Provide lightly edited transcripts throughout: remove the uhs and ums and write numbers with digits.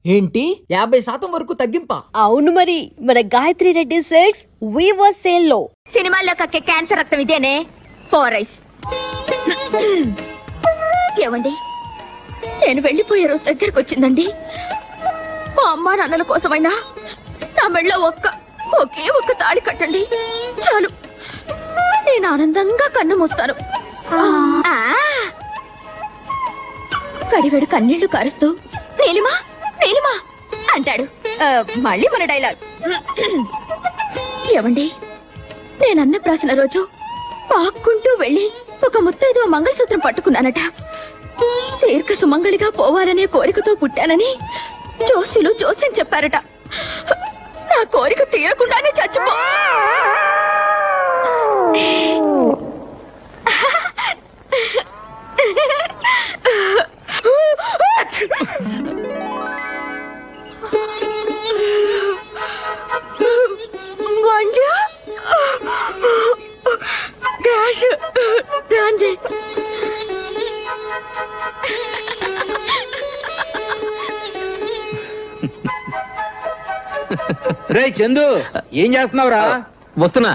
ఏంటి 50% వరకు తగ్గింపా? అవును మరి, మన Gayatri Reddy silks weaver sale లో. సినిమాల్లో కక్కే క్యాన్సర్ రక్తం ఇదేనే. ఫోరైస్. ఏమండి, నేను వెళ్ళిపోయే రోజు దగ్గరకు వచ్చిందండి. మా అమ్మా నాన్నల కోసమైనా నా మెళ్ళో ఒకే ఒక్క తాళి కట్టండి చాలు. నేను ఆనందంగా కన్ను మూస్తాను. కడివెడు కన్నీళ్లు కారుస్తూ నీలిమా నీలిమా అంటాడు. మళ్ళీ మన డైలాగ్. ఏమండి, నేనన్న ప్రాసిన రోజు పాక్కుంటూ వెళ్ళి ఒక ముత్తైదువ మంగళసూత్రం పట్టుకున్నానట. దీర్ఘ సుమంగళిగా పోవాలనే కోరికతో పుట్టానని జోస్యులు జోస్యం చెప్పారట. నా కోరిక తీరకుండానే చచ్చిపో. రే చందు, ఏం చేస్తున్నావురా? వస్తున్నా.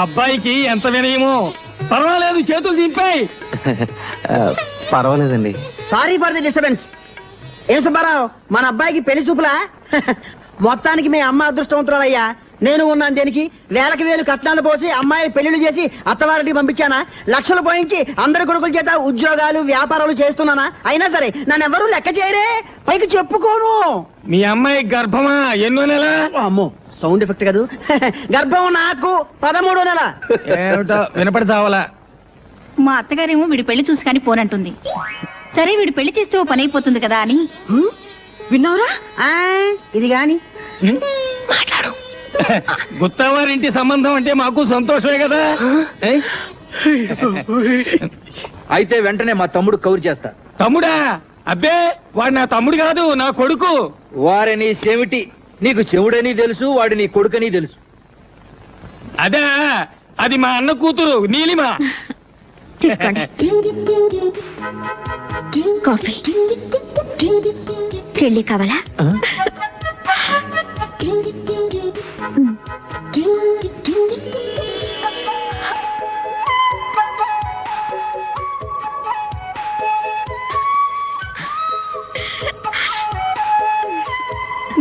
అబ్బాయికి ఎంత వినయమో. పర్వాలేదు, చేతులు దింపాయి. పర్వాలేదండి. Sorry for the disturbance. ఏం సుబ్బారావు, మన అబ్బాయికి పెళ్లి చూపులా? మొత్తానికి మీ అమ్మ అదృష్టవంతురాలయ్యా. నేను ఉన్నాను దేనికి? వేలకి వేలు కట్నాలు పోసి అమ్మాయి పెళ్లిళ్ళు చేసి అత్తవారికి పంపించానా? లక్షలు పోయించి అందరి కొడుకుల చేత ఉద్యోగాలు వ్యాపారాలు చేస్తున్నానా? అయినా సరే నన్ను ఎవరూ లెక్క చేయరే, పైకి చెప్పుకోను. మీ అమ్మాయి గర్భమా? ఎన్నో నెల? అమ్మో, సౌండ్ ఎఫెక్ట్ కాదు. గర్భం నాకు 13వ నెల. ఏమిటో వినపడి చావాలా? మా అత్తగారేమో వీడి పెళ్లి చూసి కానీ పోనంటుంది. సరే, వీడు పెళ్లి చేస్తే ఓ పని అయిపోతుంది కదా అని. విన్నావురా? ఇది గాని మాట్లాడు. గుత్తవారింటి సంబంధం అంటే మాకు సంతోషమే కదా. అయితే వెంటనే మా తమ్ముడు కౌరు చేస్తా. తమ్ముడా? అబ్బే, వాడు నా తమ్ముడు కాదు, నా కొడుకు. వారిని చెవిటి, నీకు చెవుడని తెలుసు, వాడి నీ కొడుకని తెలుసు. అదే, అది మా అన్న కూతురు నీలిమా. కాఫీ చెల్లి కావాలా?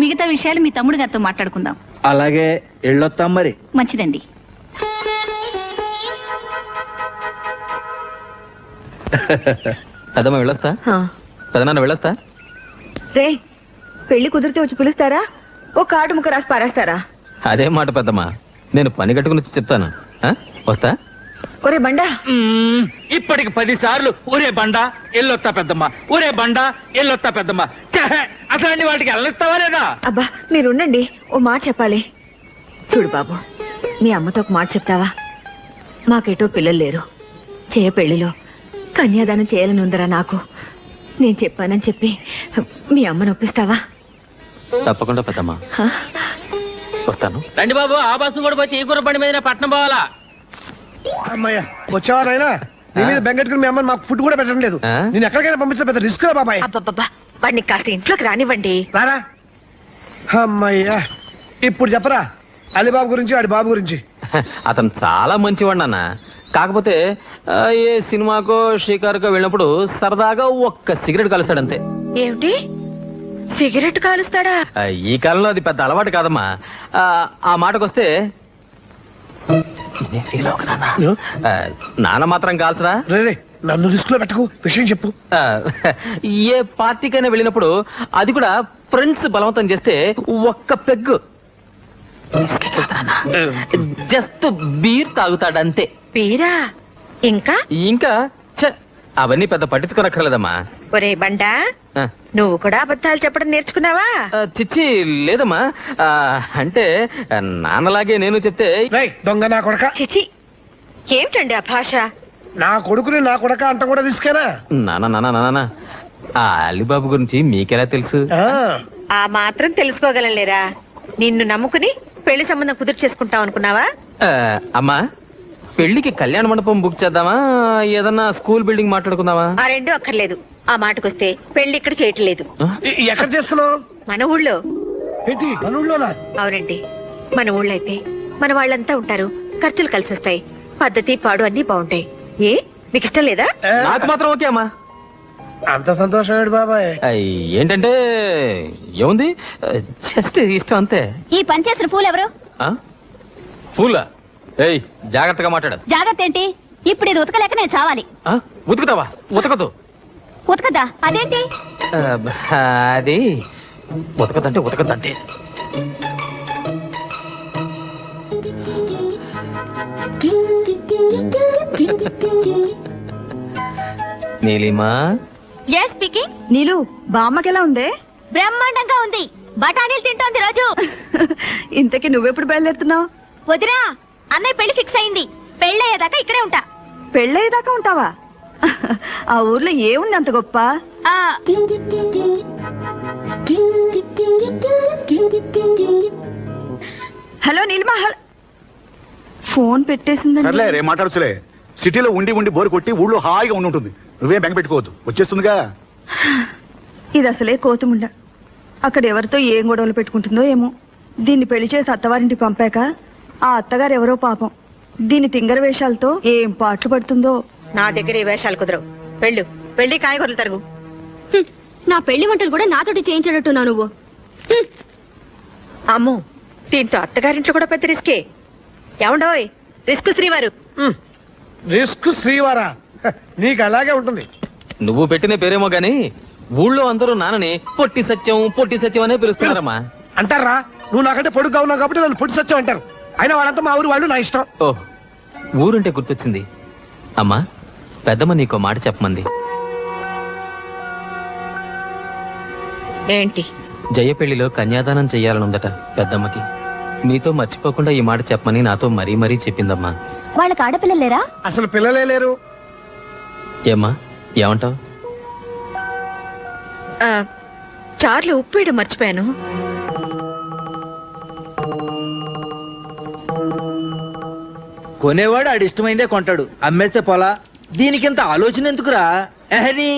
మిగతా విషయాలు మీ తమ్ముడు గారితో మాట్లాడుకుందాం. అలాగే, ఎళ్ళొత్తాం మరి. మంచిదండి. పెద్దమ్మ వెళ్ళొస్తా. పెదనాన్న వెళ్ళొస్తా. రే, పెళ్లి కుదిరితే వచ్చి పిలుస్తారా? ఓ కార్డు ముక్క రాసి పారేస్తారా? అదే మాట పెద్దమ్మా, నేను పని కట్టుకుని వచ్చి చెప్తాను. వస్తా. ఒరే బండా, ఇప్పటికి 10 సార్లు ఊరే బండ ఎల్లొత్తా పెద్దమ్మ, ఊరే బండ ఎల్లొత్తా పెద్దమ్మ. అసలు వాటికి వెళ్ళొస్తావా లేదా? అబ్బా మీరుండండి, ఓ మాట చెప్పాలి. చూడు బాబు, మీ అమ్మతో ఒక మాట చెప్తావా? మాకేటో పిల్లలు లేరు. పెళ్లిలో కన్యాదానం చేయాలని ఉందరా నాకు. నేను చెప్పానని చెప్పి మీ అమ్మను ఒప్పిస్తావా? తప్పకుండా పెద్దమ్మ, వస్తాను. రండి బాబు, ఆ బస్సు కూడా పోతే ఈ కూర బండి మీద పట్నం పోవాలా? అమ్మయ్య, వచ్చావారైనా నీ మీద బెంగట్టుకుని మీ అమ్మ మాకు ఫుడ్ కూడా పెట్టడం లేదు. నేను ఎక్కడికైనా పంపించడం పెద్ద రిస్క్ బాబాయ్. అబ్బబ్బా, వాడిని కాస్త ఇంట్లోకి రానివ్వండి. రారా. అమ్మయ్యా, ఇప్పుడు చెప్పరా అలీబాబు గురించి, వాడి బాబు గురించి. అతను చాలా మంచివాడు అన్న. కాకపోతే ఏ సినిమాకో షికారుకో వెళ్ళినప్పుడు సరదాగా ఒక్క సిగరెట్ కలుస్తాడంతే. ఏమిటి, సిగరెట్ కాలుస్తాడా? ఈ కాలంలో అది పెద్ద అలవాటు కాదమ్మా. ఆ మాటకొస్తే నాన్న మాత్రం కాల్చరా. రే, నన్ను రిస్క్ లో పెట్టకు, విషయం చెప్పు. ఏ పార్టీకైనా వెళ్ళినప్పుడు, అది కూడా ఫ్రెండ్స్ బలవంతం చేస్తే ఒక్క పెగ్గు జస్ట్ బీర్ తాగుతాడంతే. బీరా? ఇంకా ఇంకా అవన్నీ పెద్ద పట్టించుకోనక్కర్లేదమ్మా. ఒరే బండా, నువ్వు కూడా అబద్ధాలు చెప్పడం నేర్చుకున్నావా? చిచ్చి లేదమ్మా. అంటే నాన్నలాగే నేను చెప్తే. దొంగ నా కొడక. చిచి, ఏమిటండి ఆ భాష? నా కొడుకుని నా కొడక అంట కూడా రిస్కేనా? నాన్న ఆ అలీబాబు గురించి మీకెలా తెలుసు? ఆ మాత్రం తెలుసుకోగలలేరా? నిన్ను నమ్ముకుని పెళ్లి సంబంధం కుదురు చేసుకుంటాం అనుకున్నావా? అమ్మా, పెళ్లికి కళ్యాణ మండపం బుక్ చేద్దామా, ఏదన్నా స్కూల్ బిల్డింగ్ మాట్లాడుకుందామా? ఆ రెండు అక్కర్లేదు. ఆ మాటకొస్తే పెళ్లి ఇక్కడ చేయట్లేదు, ఎక్కడ చేస్తున్నావు? మన ఊళ్ళో. ఏంటి మన ఊళ్ళోనా? అవునండి, మన ఊళ్ళో అయితే మన వాళ్ళంతా ఉంటారు, ఖర్చులు కలిసి వస్తాయి, పద్ధతి పాడు అన్ని బాగుంటాయి. ఏ మీకు ఇష్టం లేదా? నాకు మాత్రం ఓకే అమ్మా. అంత సంతోషం బాబాయ్. ఏంటంటే ఏముంది, జస్ట్ ఇష్టం అంతే. ఈ పని చేసిన పూలు ఎవరు? ఫూలా? ఏయ్, జాగ్రత్తగా మాట్లాడు. జాగ్రత్త ఏంటి? ఇప్పుడు ఇది ఉతకలేక నేను చావాలి. ఉతుకుతావా? ఉతకదు. ఉతకదా? అదేంటి? అది ఉతకదంటే ఉతకదంటే. Neelima, yes speaking. నీలు బామ్మకెలా ఉందే? బ్రహ్మాండంగా ఉంది. బఠానీలు తింటోంది రోజు. ఇంతకీ నువ్వెప్పుడు బయలుదేరుతున్నావు? వదినా, అన్నయ్య పెళ్లి ఫిక్స్ అయింది. పెళ్ళయ్యేదాకా ఇక్కడే ఉంటా. పెళ్ళయ్యేదాకా ఉంటావా? ఆ ఊర్లో ఏముంది అంత గొప్ప? ఆ, హలో నీలిమా, ఫోన్ పెట్టేసిందండి. సర్లే రే మాట్లాడచ్చులే. సిటీలో ఉండి ఉండి బోరు కొట్టి ఊళ్ళో హాయిగా ఉండి ఉంటుంది. నువ్వేం బెంగ పెట్టుకోవద్దు, వచ్చేస్తుందిగా. ఇది అసలే కోతుముండ. అక్కడ ఎవరితో ఏం గొడవలు పెట్టుకుంటుందో ఏమో. దీన్ని పెళ్లి చేసి అత్తవారింటికి పంపాక ఆ అత్తగారు ఎవరో పాపం దీని తింగర వేషాలతో ఏం పాటలు పడుతుందో. నా దగ్గర ఈ వేషాలు కుదరవు. వెళ్ళు, వెళ్ళి కాయగూరలు తరుగు. నా పెళ్లి వంటలు కూడా నాతోటి చేయించేటట్టున్నా నువ్వు. అమ్మో, దీంతో అత్తగారింట్లో కూడా పెద్ద రిస్కే. ఏమండోయ్, రిస్క్ శ్రీవారు. రిస్క్ శ్రీవారా? నీకు అలాగే ఉంటుంది. నువ్వు పెట్టిన పేరేమో గాని ఊళ్ళో అందరూ నాన్నని పొట్టి సత్యం అనే పిలుస్తున్నారమ్మా. అంటారా? నువ్వు నాకంటే పొడుగ్గా ఉన్నావు కాబట్టి నన్ను పొట్టి సత్యం అంటారు. అయినా వాళ్ళంతా మా ఊరు వాళ్ళు, నా ఇష్టం. ఓ, ఊరుంటే గుర్తొచ్చింది. అమ్మా, పెద్దమ్మ నీకో మాట చెప్పమంది. ఏంటి? జయ పెళ్లిలో కన్యాదానం చెయ్యాలనుందట పెద్దమ్మకి. నీతో మర్చిపోకుండా ఈ మాట చెప్పమని నాతో మరీ మరీ చెప్పిందమ్మా. వాళ్ళకి ఆడపిల్లలు లేరా? అసలు పిల్లలే లేరు. ఏమ్మా, ఏమంటావు? చార్లు ఉప్పు వేయడం మర్చిపోయాను. కొనేవాడు ఆడి ఇష్టమైందే కొంటాడు, అమ్మేస్తే పోలా. దీనికింత ఆలోచన ఎందుకురా? ఎహని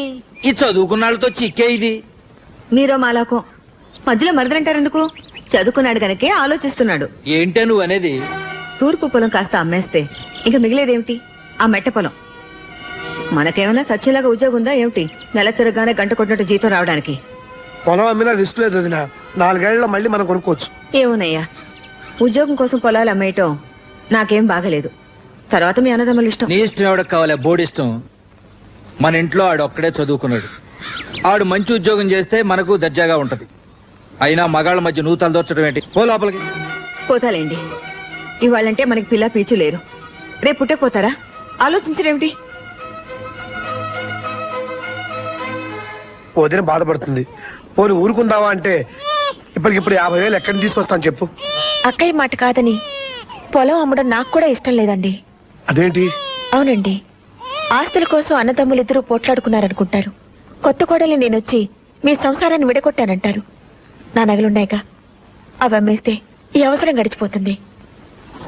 ఈ చదువుకున్నాళ్ళతో చిక్కే ఇది. మీరో మాలాకో మధ్యలో మరదలంటారెందుకు? చదువుకున్నాడు గనకే ఆలోచిస్తున్నాడు. ఏంటే నువ్వు అనేది? తూర్పు పొలం కాస్త అమ్మేస్తే ఇంకా మిగిలేదేమిటి? ఆ మెట్ట పొలం. మనకేమైనా సత్యంలాగా ఉద్యోగం ఉందా ఏమిటి? నెల తిరగానే గంట కొట్టినట్టు జీతం రావడానికి. పొలం అమ్మినా రిస్క్ లేదు వదినా. 4 ఏళ్లలో మళ్ళీ మనం కొనుక్కోవచ్చు. ఏమోనయ్యా, ఉద్యోగం కోసం పొలాలు అమ్మేయటం నాకేం బాగలేదు. తర్వాత మీ అన్నదమ్ముల ఇష్టం. నీ ఇష్టం ఎవడకు కావాలి? బోర్డు ఇష్టం. మన ఇంట్లో ఆడు ఒక్కడే చదువుకున్నాడు. ఆడు మంచి ఉద్యోగం చేస్తే మనకు దర్జాగా ఉంటది. అయినా మగాళ్ళ మధ్య నూతలు దోర్చడం ఏంటి? పో లోపలికి. పోతాలేండి, ఇవాళంటే మనకి పిల్ల పీచు లేరు. రేపు పుట్టకపోతారా? ఆలోచించరేమిటి? వదిన బాధపడుతుంది. పోనీ ఊరుకుందావా అంటే ఇప్పటికిప్పుడు 50,000 ఎక్కడిని తీసుకొస్తాను చెప్పు. అక్కయ్య మాట కాదని పొలం అమ్మడం నాకు కూడా ఇష్టం లేదండి. అదేంటి? అవునండి, ఆస్తుల కోసం అన్నదమ్ములిద్దరూ పోట్లాడుకున్నారనుకుంటారు. కొత్త కోడలి నేనొచ్చి మీ సంసారాన్ని విడగొట్టానంటారు. నా నగలున్నాయిగా, అవి అమ్మేస్తే ఈ అవసరం గడిచిపోతుంది.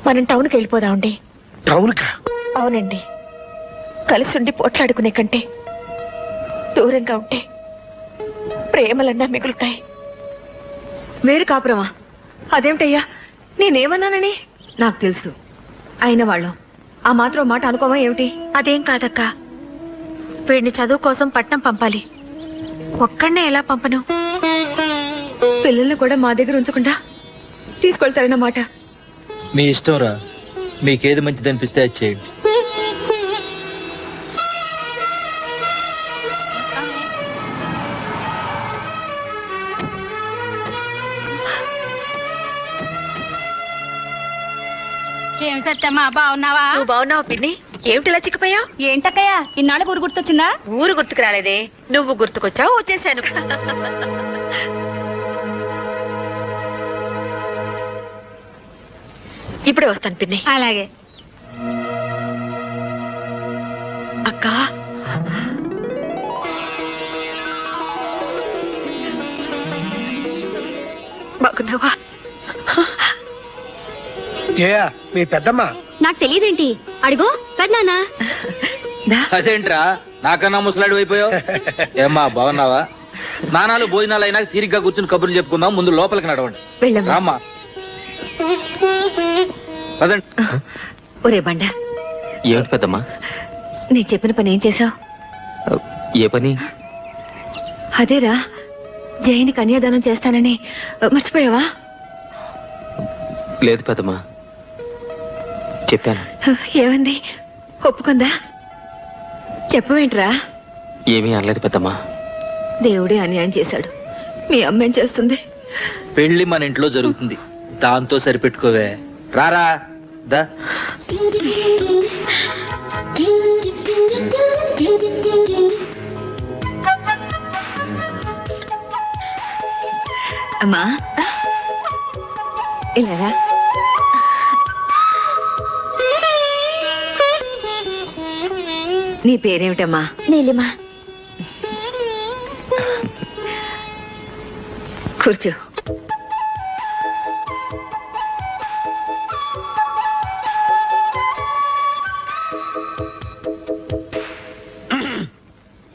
మనం టౌన్కి వెళ్ళిపోదామండి. టౌన్కా? అవునండి, కలిసి ఉండి పోట్లాడుకునే కంటే దూరంగా ఉంటే ప్రేమలన్నా మిగులుతాయి. వేరు కాపురమా? అదేమిటయ్యా, నేనేమన్నానని? నాకు తెలుసు. అయిన వాళ్ళం ఆ మాత్రం మాట అనుకోమా ఏమిటి? అదేం కాదక్క, వీడిని చదువు కోసం పట్నం పంపాలి. ఒక్కడనే ఎలా పంపను? పిల్లల్ని కూడా మా దగ్గర ఉంచకుండా తీసుకెళ్తారన్నమాట. మీ ఇష్టం రా, మీకేది మంచిది అనిపిస్తే అది చేయండి. ఏం సత్యమ్మా, బాగున్నావా? నువ్వు బాగున్నావు పిన్ని. ఏమిటిలా చిక్కిపోయావు? ఏంటక్కయ్యా, ఇన్నాళ్ళ ఊరు గుర్తొచ్చిందా? ఊరు గుర్తుకు రాలేదే, నువ్వు గుర్తుకొచ్చావు, వచ్చేసాను. ఇప్పుడే వస్తాను పిన్ని. అలాగే. అక్క, నువ్వా? ఏ మీ పెద్దమ్మ నాకు తెలియదేంటి అడుగు పెద్దనాన్న. దా. అదేంట్రా నాకన్నా ముసలాడు అయిపోయావు? ఏమ్మా బాగున్నావా? స్నానాలు భోజనాలు అయినా తీరిగ్గా కూర్చుని కబుర్లు చెప్పుకుందాం. ముందు లోపలికి నడవండి. వెళ్ళమ్మా. రామ్మా. పదండి. ఒరే బండ, ఏమిటి పెద్దమ్మా? నేను చెప్పిన పని ఏం చేసావు? ఏ పని? అదేరా, జైని కన్యాదానం చేస్తానని మర్చిపోయావా? లేదు పెద్దమ్మా, చెప్పాను. ఏమంది? ఒప్పుకుందా? చెప్పవేంట్రా? ఏమీ అనలేదు పెద్దమ్మా. దేవుడే అన్యాయం చేశాడు. మీ అమ్మ ఏం చేస్తుంది? పెళ్లి మన ఇంట్లో జరుగుతుంది, దాంతో సరిపెట్టుకోవే. రారా దా. అమ్మా ఇలారా. నీ పేరేమిటమ్మా? నీలిమా. కూర్చో.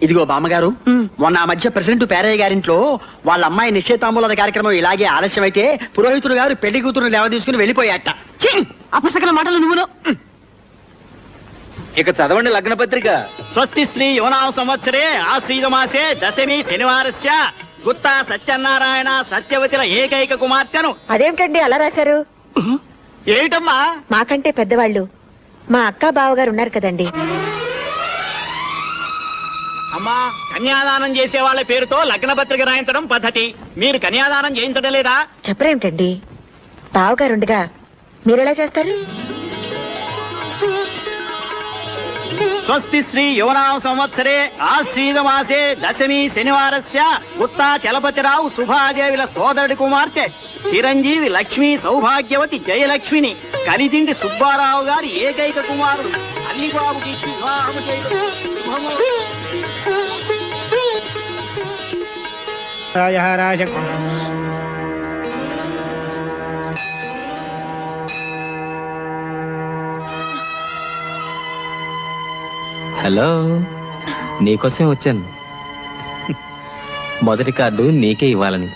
ఇదిగో బామ్మగారు, మొన్న ఆ మధ్య ప్రెసిడెంట్ పేరయ్య గారింట్లో వాళ్ళ అమ్మాయి నిశ్చయితాంబూలత కార్యక్రమం ఇలాగే ఆలస్యం అయితే పురోహితుడు గారు పెళ్లి కూతురు లేవ తీసుకుని వెళ్ళిపోయాట. అపసకల మాటలు నువ్వును. ఇక చదవండి లగ్న పత్రిక. స్వస్తి శ్రీ యువనామ సంవత్సరే ఆశ్రీజమాసే దశమి శనివారస్య గుత్తా సత్యనారాయణ సత్యవతిల ఏకైక కుమార్తెను. అదేమిటండి అలా రాశారు? ఏమిటమ్మా? మాకంటే పెద్దవాళ్ళు మా అక్క బావగారు ఉన్నారు కదండి. అమ్మా, కన్యాదానం చేసే వాళ్ళ పేరుతో లగ్న పత్రిక రాయించడం పద్ధతి. మీరు కన్యాదానం చేయించడం లేదా? చెప్పరేమిటండి, బావగారుండగా మీరెలా చేస్తారు? స్వస్తి శ్రీ యువనామ సంవత్సరే ఆశ్రీజమాసే దశమి శనివారస్య గుత్తా చలపతిరావు సుభాదేవిల సోదరుడి కుమార్తె చిరంజీవి లక్ష్మీ సౌభాగ్యవతి జయలక్ష్మిని కలిదిండి సుబ్బారావు గారి ఏకైక కుమారుడు అల్లిబాబుకి వివాహము చేయడం శుభము. హలో, నీకోసం వచ్చాను. మొదటి కార్డు నీకే ఇవ్వాలని.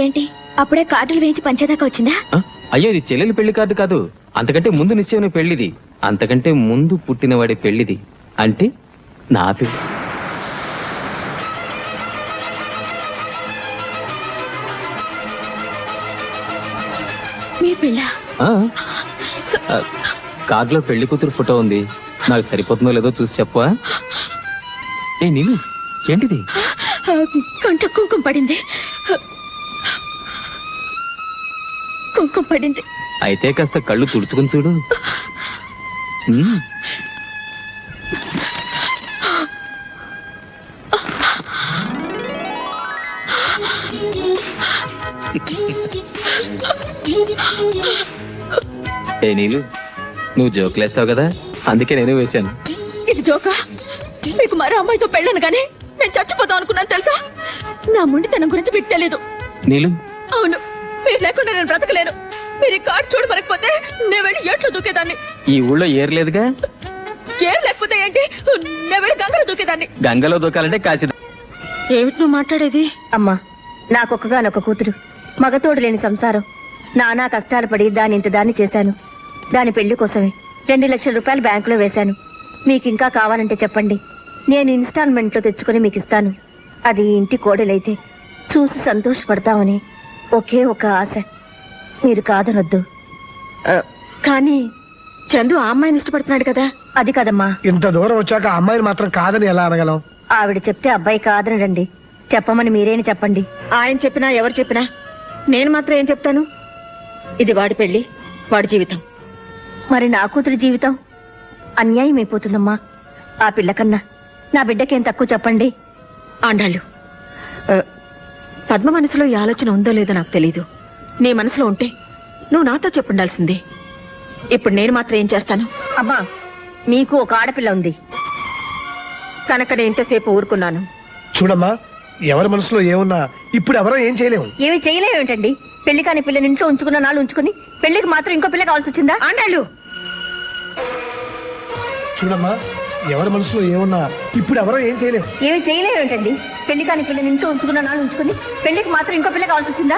ఏంటి అప్పుడే కార్డులు వేయించి పంచేదాకా వచ్చిందా? ఆ? అయ్యో, ఇది చెల్లెలి పెళ్లి కార్డు కాదు. అంతకంటే ముందు నిశ్చయం పెళ్లిది. అంతకంటే ముందు పుట్టినవాడి పెళ్లిది. అంటే నా పెళ్లి. మీ పిల్ల? ఆ, ఆ, కార్డులో పెళ్లి కూతురు ఫోటో ఉంది. నాకు సరిపోతుందో లేదో చూసి చెప్పవా? ఏ నీళ్ళు, ఏంటిది? కంట కుంకుమ పడింది. కుంకుమ పడింది. అయితే కాస్త కళ్ళు తుడుచుకుని చూడు. ఉమ్. ఏ నీళ్ళు, నువ్వు జోకులేస్తావు కదా, అందుకే నేను వేశాను. ఇది జోకా? మీకు మరో అమ్మాయితో పెళ్ళను కానీ నేను చచ్చిపోతాం అనుకున్నాను తెలుసా? నా మొండితనం గురించి మీకు తెలీదు. నీళ్ళు, అవును, మీరు లేకుండా నేను బ్రతకలేను. మీరు ఈ కార్డు చూడమనకపోతే నేను వెళ్ళి ఏట్లో దూకేదాన్ని. ఈ ఊళ్ళో ఏర్లేదుగా. ఏం లేకపోతే ఏంటి, నేను వెళ్ళి గంగలో దూకేదాన్ని. గంగలో దూకాలంటే కాశీ. ఏమిటి నువ్వు మాట్లాడేది? అమ్మా, నాకొక్కగానొక్క కూతురు, మగతోడు లేని సంసారం. నానా కష్టాలు పడి దాని ఇంత దాన్ని చేశాను. దాని పెళ్లి కోసమే 2 లక్షల రూపాయలు బ్యాంకులో వేశాను. మీకు ఇంకా కావాలంటే చెప్పండి, నేను ఇన్స్టాల్మెంట్లో తెచ్చుకుని మీకు ఇస్తాను. అది ఇంటి కోడలైతే చూసి సంతోషపడతామని ఒకే ఒక ఆశ. మీరు కాదనొద్దు. కానీ చందు ఆ అమ్మాయిని ఇష్టపడుతున్నాడు కదా. అది కదమ్మా. ఇంత దూరం వచ్చాక ఆ అమ్మాయిని మాత్రం కాదని ఎలా అనగలం? ఆవిడ చెప్తే అబ్బాయి కాదనరండి. చెప్పమని మీరేని చెప్పండి. ఆయన చెప్పినా ఎవరు చెప్పినా నేను మాత్రం ఏం చెప్తాను? ఇది వాడి పెళ్లి, వాడి జీవితం. మరి నా కూతురి జీవితం అన్యాయం అయిపోతుందమ్మా. ఆ పిల్లకన్నా నా బిడ్డకేం తక్కువ చెప్పండి. ఆండాళ్ళు, పద్మ మనసులో ఈ ఆలోచన ఉందో లేదో నాకు తెలీదు. నీ మనసులో ఉంటే నువ్వు నాతో చెప్పుండాల్సింది. ఇప్పుడు నేను మాత్రం ఏం చేస్తాను? అమ్మా, మీకు ఒక ఆడపిల్ల ఉంది కనుక నేను ఇంతసేపు ఊరుకున్నాను. చూడమ్మా, ఎవరి మనసులో ఏమున్నా ఇప్పుడు ఎవరో ఏం చేయలేము. ఏమి చేయలేమేంటండి? పెళ్లి కాని పిల్లని ఇంట్లో ఉంచుకున్న నాళ్ళు ఉంచుకుని పెళ్లికి మాత్రం ఇంకో పిల్ల కావాల్సి వచ్చిందా? ఆండాళ్ళు చూడమ్మా, ఎవరి మనసులో ఏమున్నా ఇప్పుడు ఎవరో ఏం చేయలేరు. ఏమి చేయలేవేంటండి? పెళ్లి కాని పిల్లని ఇంట్లో ఉంచుకున్న నాళ్ళు ఉంచుకుని పెళ్లికి మాత్రం ఇంకో పిల్ల కావాల్సి వచ్చిందా?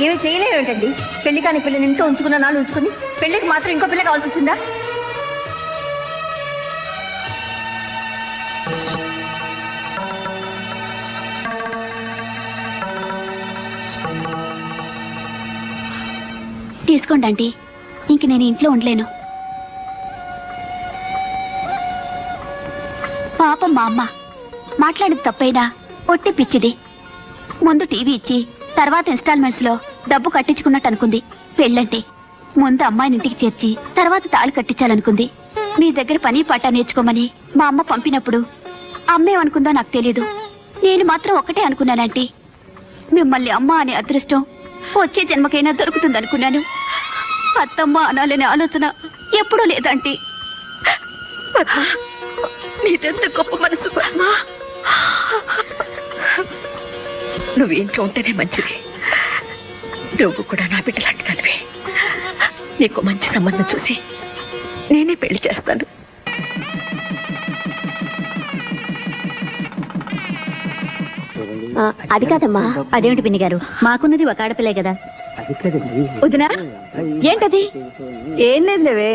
ఏమి చేయలేవేంటండి? పెళ్లి కాని పిల్లని ఇంట్లో ఉంచుకున్న నాళ్ళు ఉంచుకుని పెళ్లికి మాత్రం ఇంకో పిల్ల కావాల్సి వచ్చిందా? తీసుకోండి ఆంటీ, ఇంక నేను ఇంట్లో ఉండలేను. పాపం మా అమ్మ మాట్లాడేది తప్పైనా ఒట్టి పిచ్చిది. ముందు టీవీ ఇచ్చి తర్వాత ఇన్స్టాల్మెంట్స్ లో డబ్బు కట్టించుకున్నట్టు అనుకుంది. పెళ్ళంటే ముందు అమ్మాయిని ఇంటికి చేర్చి తర్వాత తాళి కట్టించాలనుకుంది. మీ దగ్గర పని పాట నేర్చుకోమని మా అమ్మ పంపినప్పుడు అమ్మేమనుకుందో నాకు తెలీదు. నేను మాత్రం ఒక్కటే అనుకున్నానంటీ, మిమ్మల్ని అమ్మ అనే అదృష్టం వచ్చే జన్మకైనా దొరుకుతుందనుకున్నాను. అత్తమ్మ అనాలనే ఆలోచన ఎప్పుడూ లేదంటీ. పద్మ, నీదెంత గొప్ప మనసు పద్మ. నువ్వు ఇంట్లో ఉంటేనే మంచిది. నువ్వు కూడా నా బిడ్డ లాంటి దానివే. నీకు మంచి సంబంధం చూసి నేనే పెళ్లి చేస్తాను. అది కాదమ్మా. అదేమిటి పిన్ని గారు, మాకున్నది ఒక ఆడపిల్లే కదా. వదినా, ఏంటది? ఏం లేదులేవే,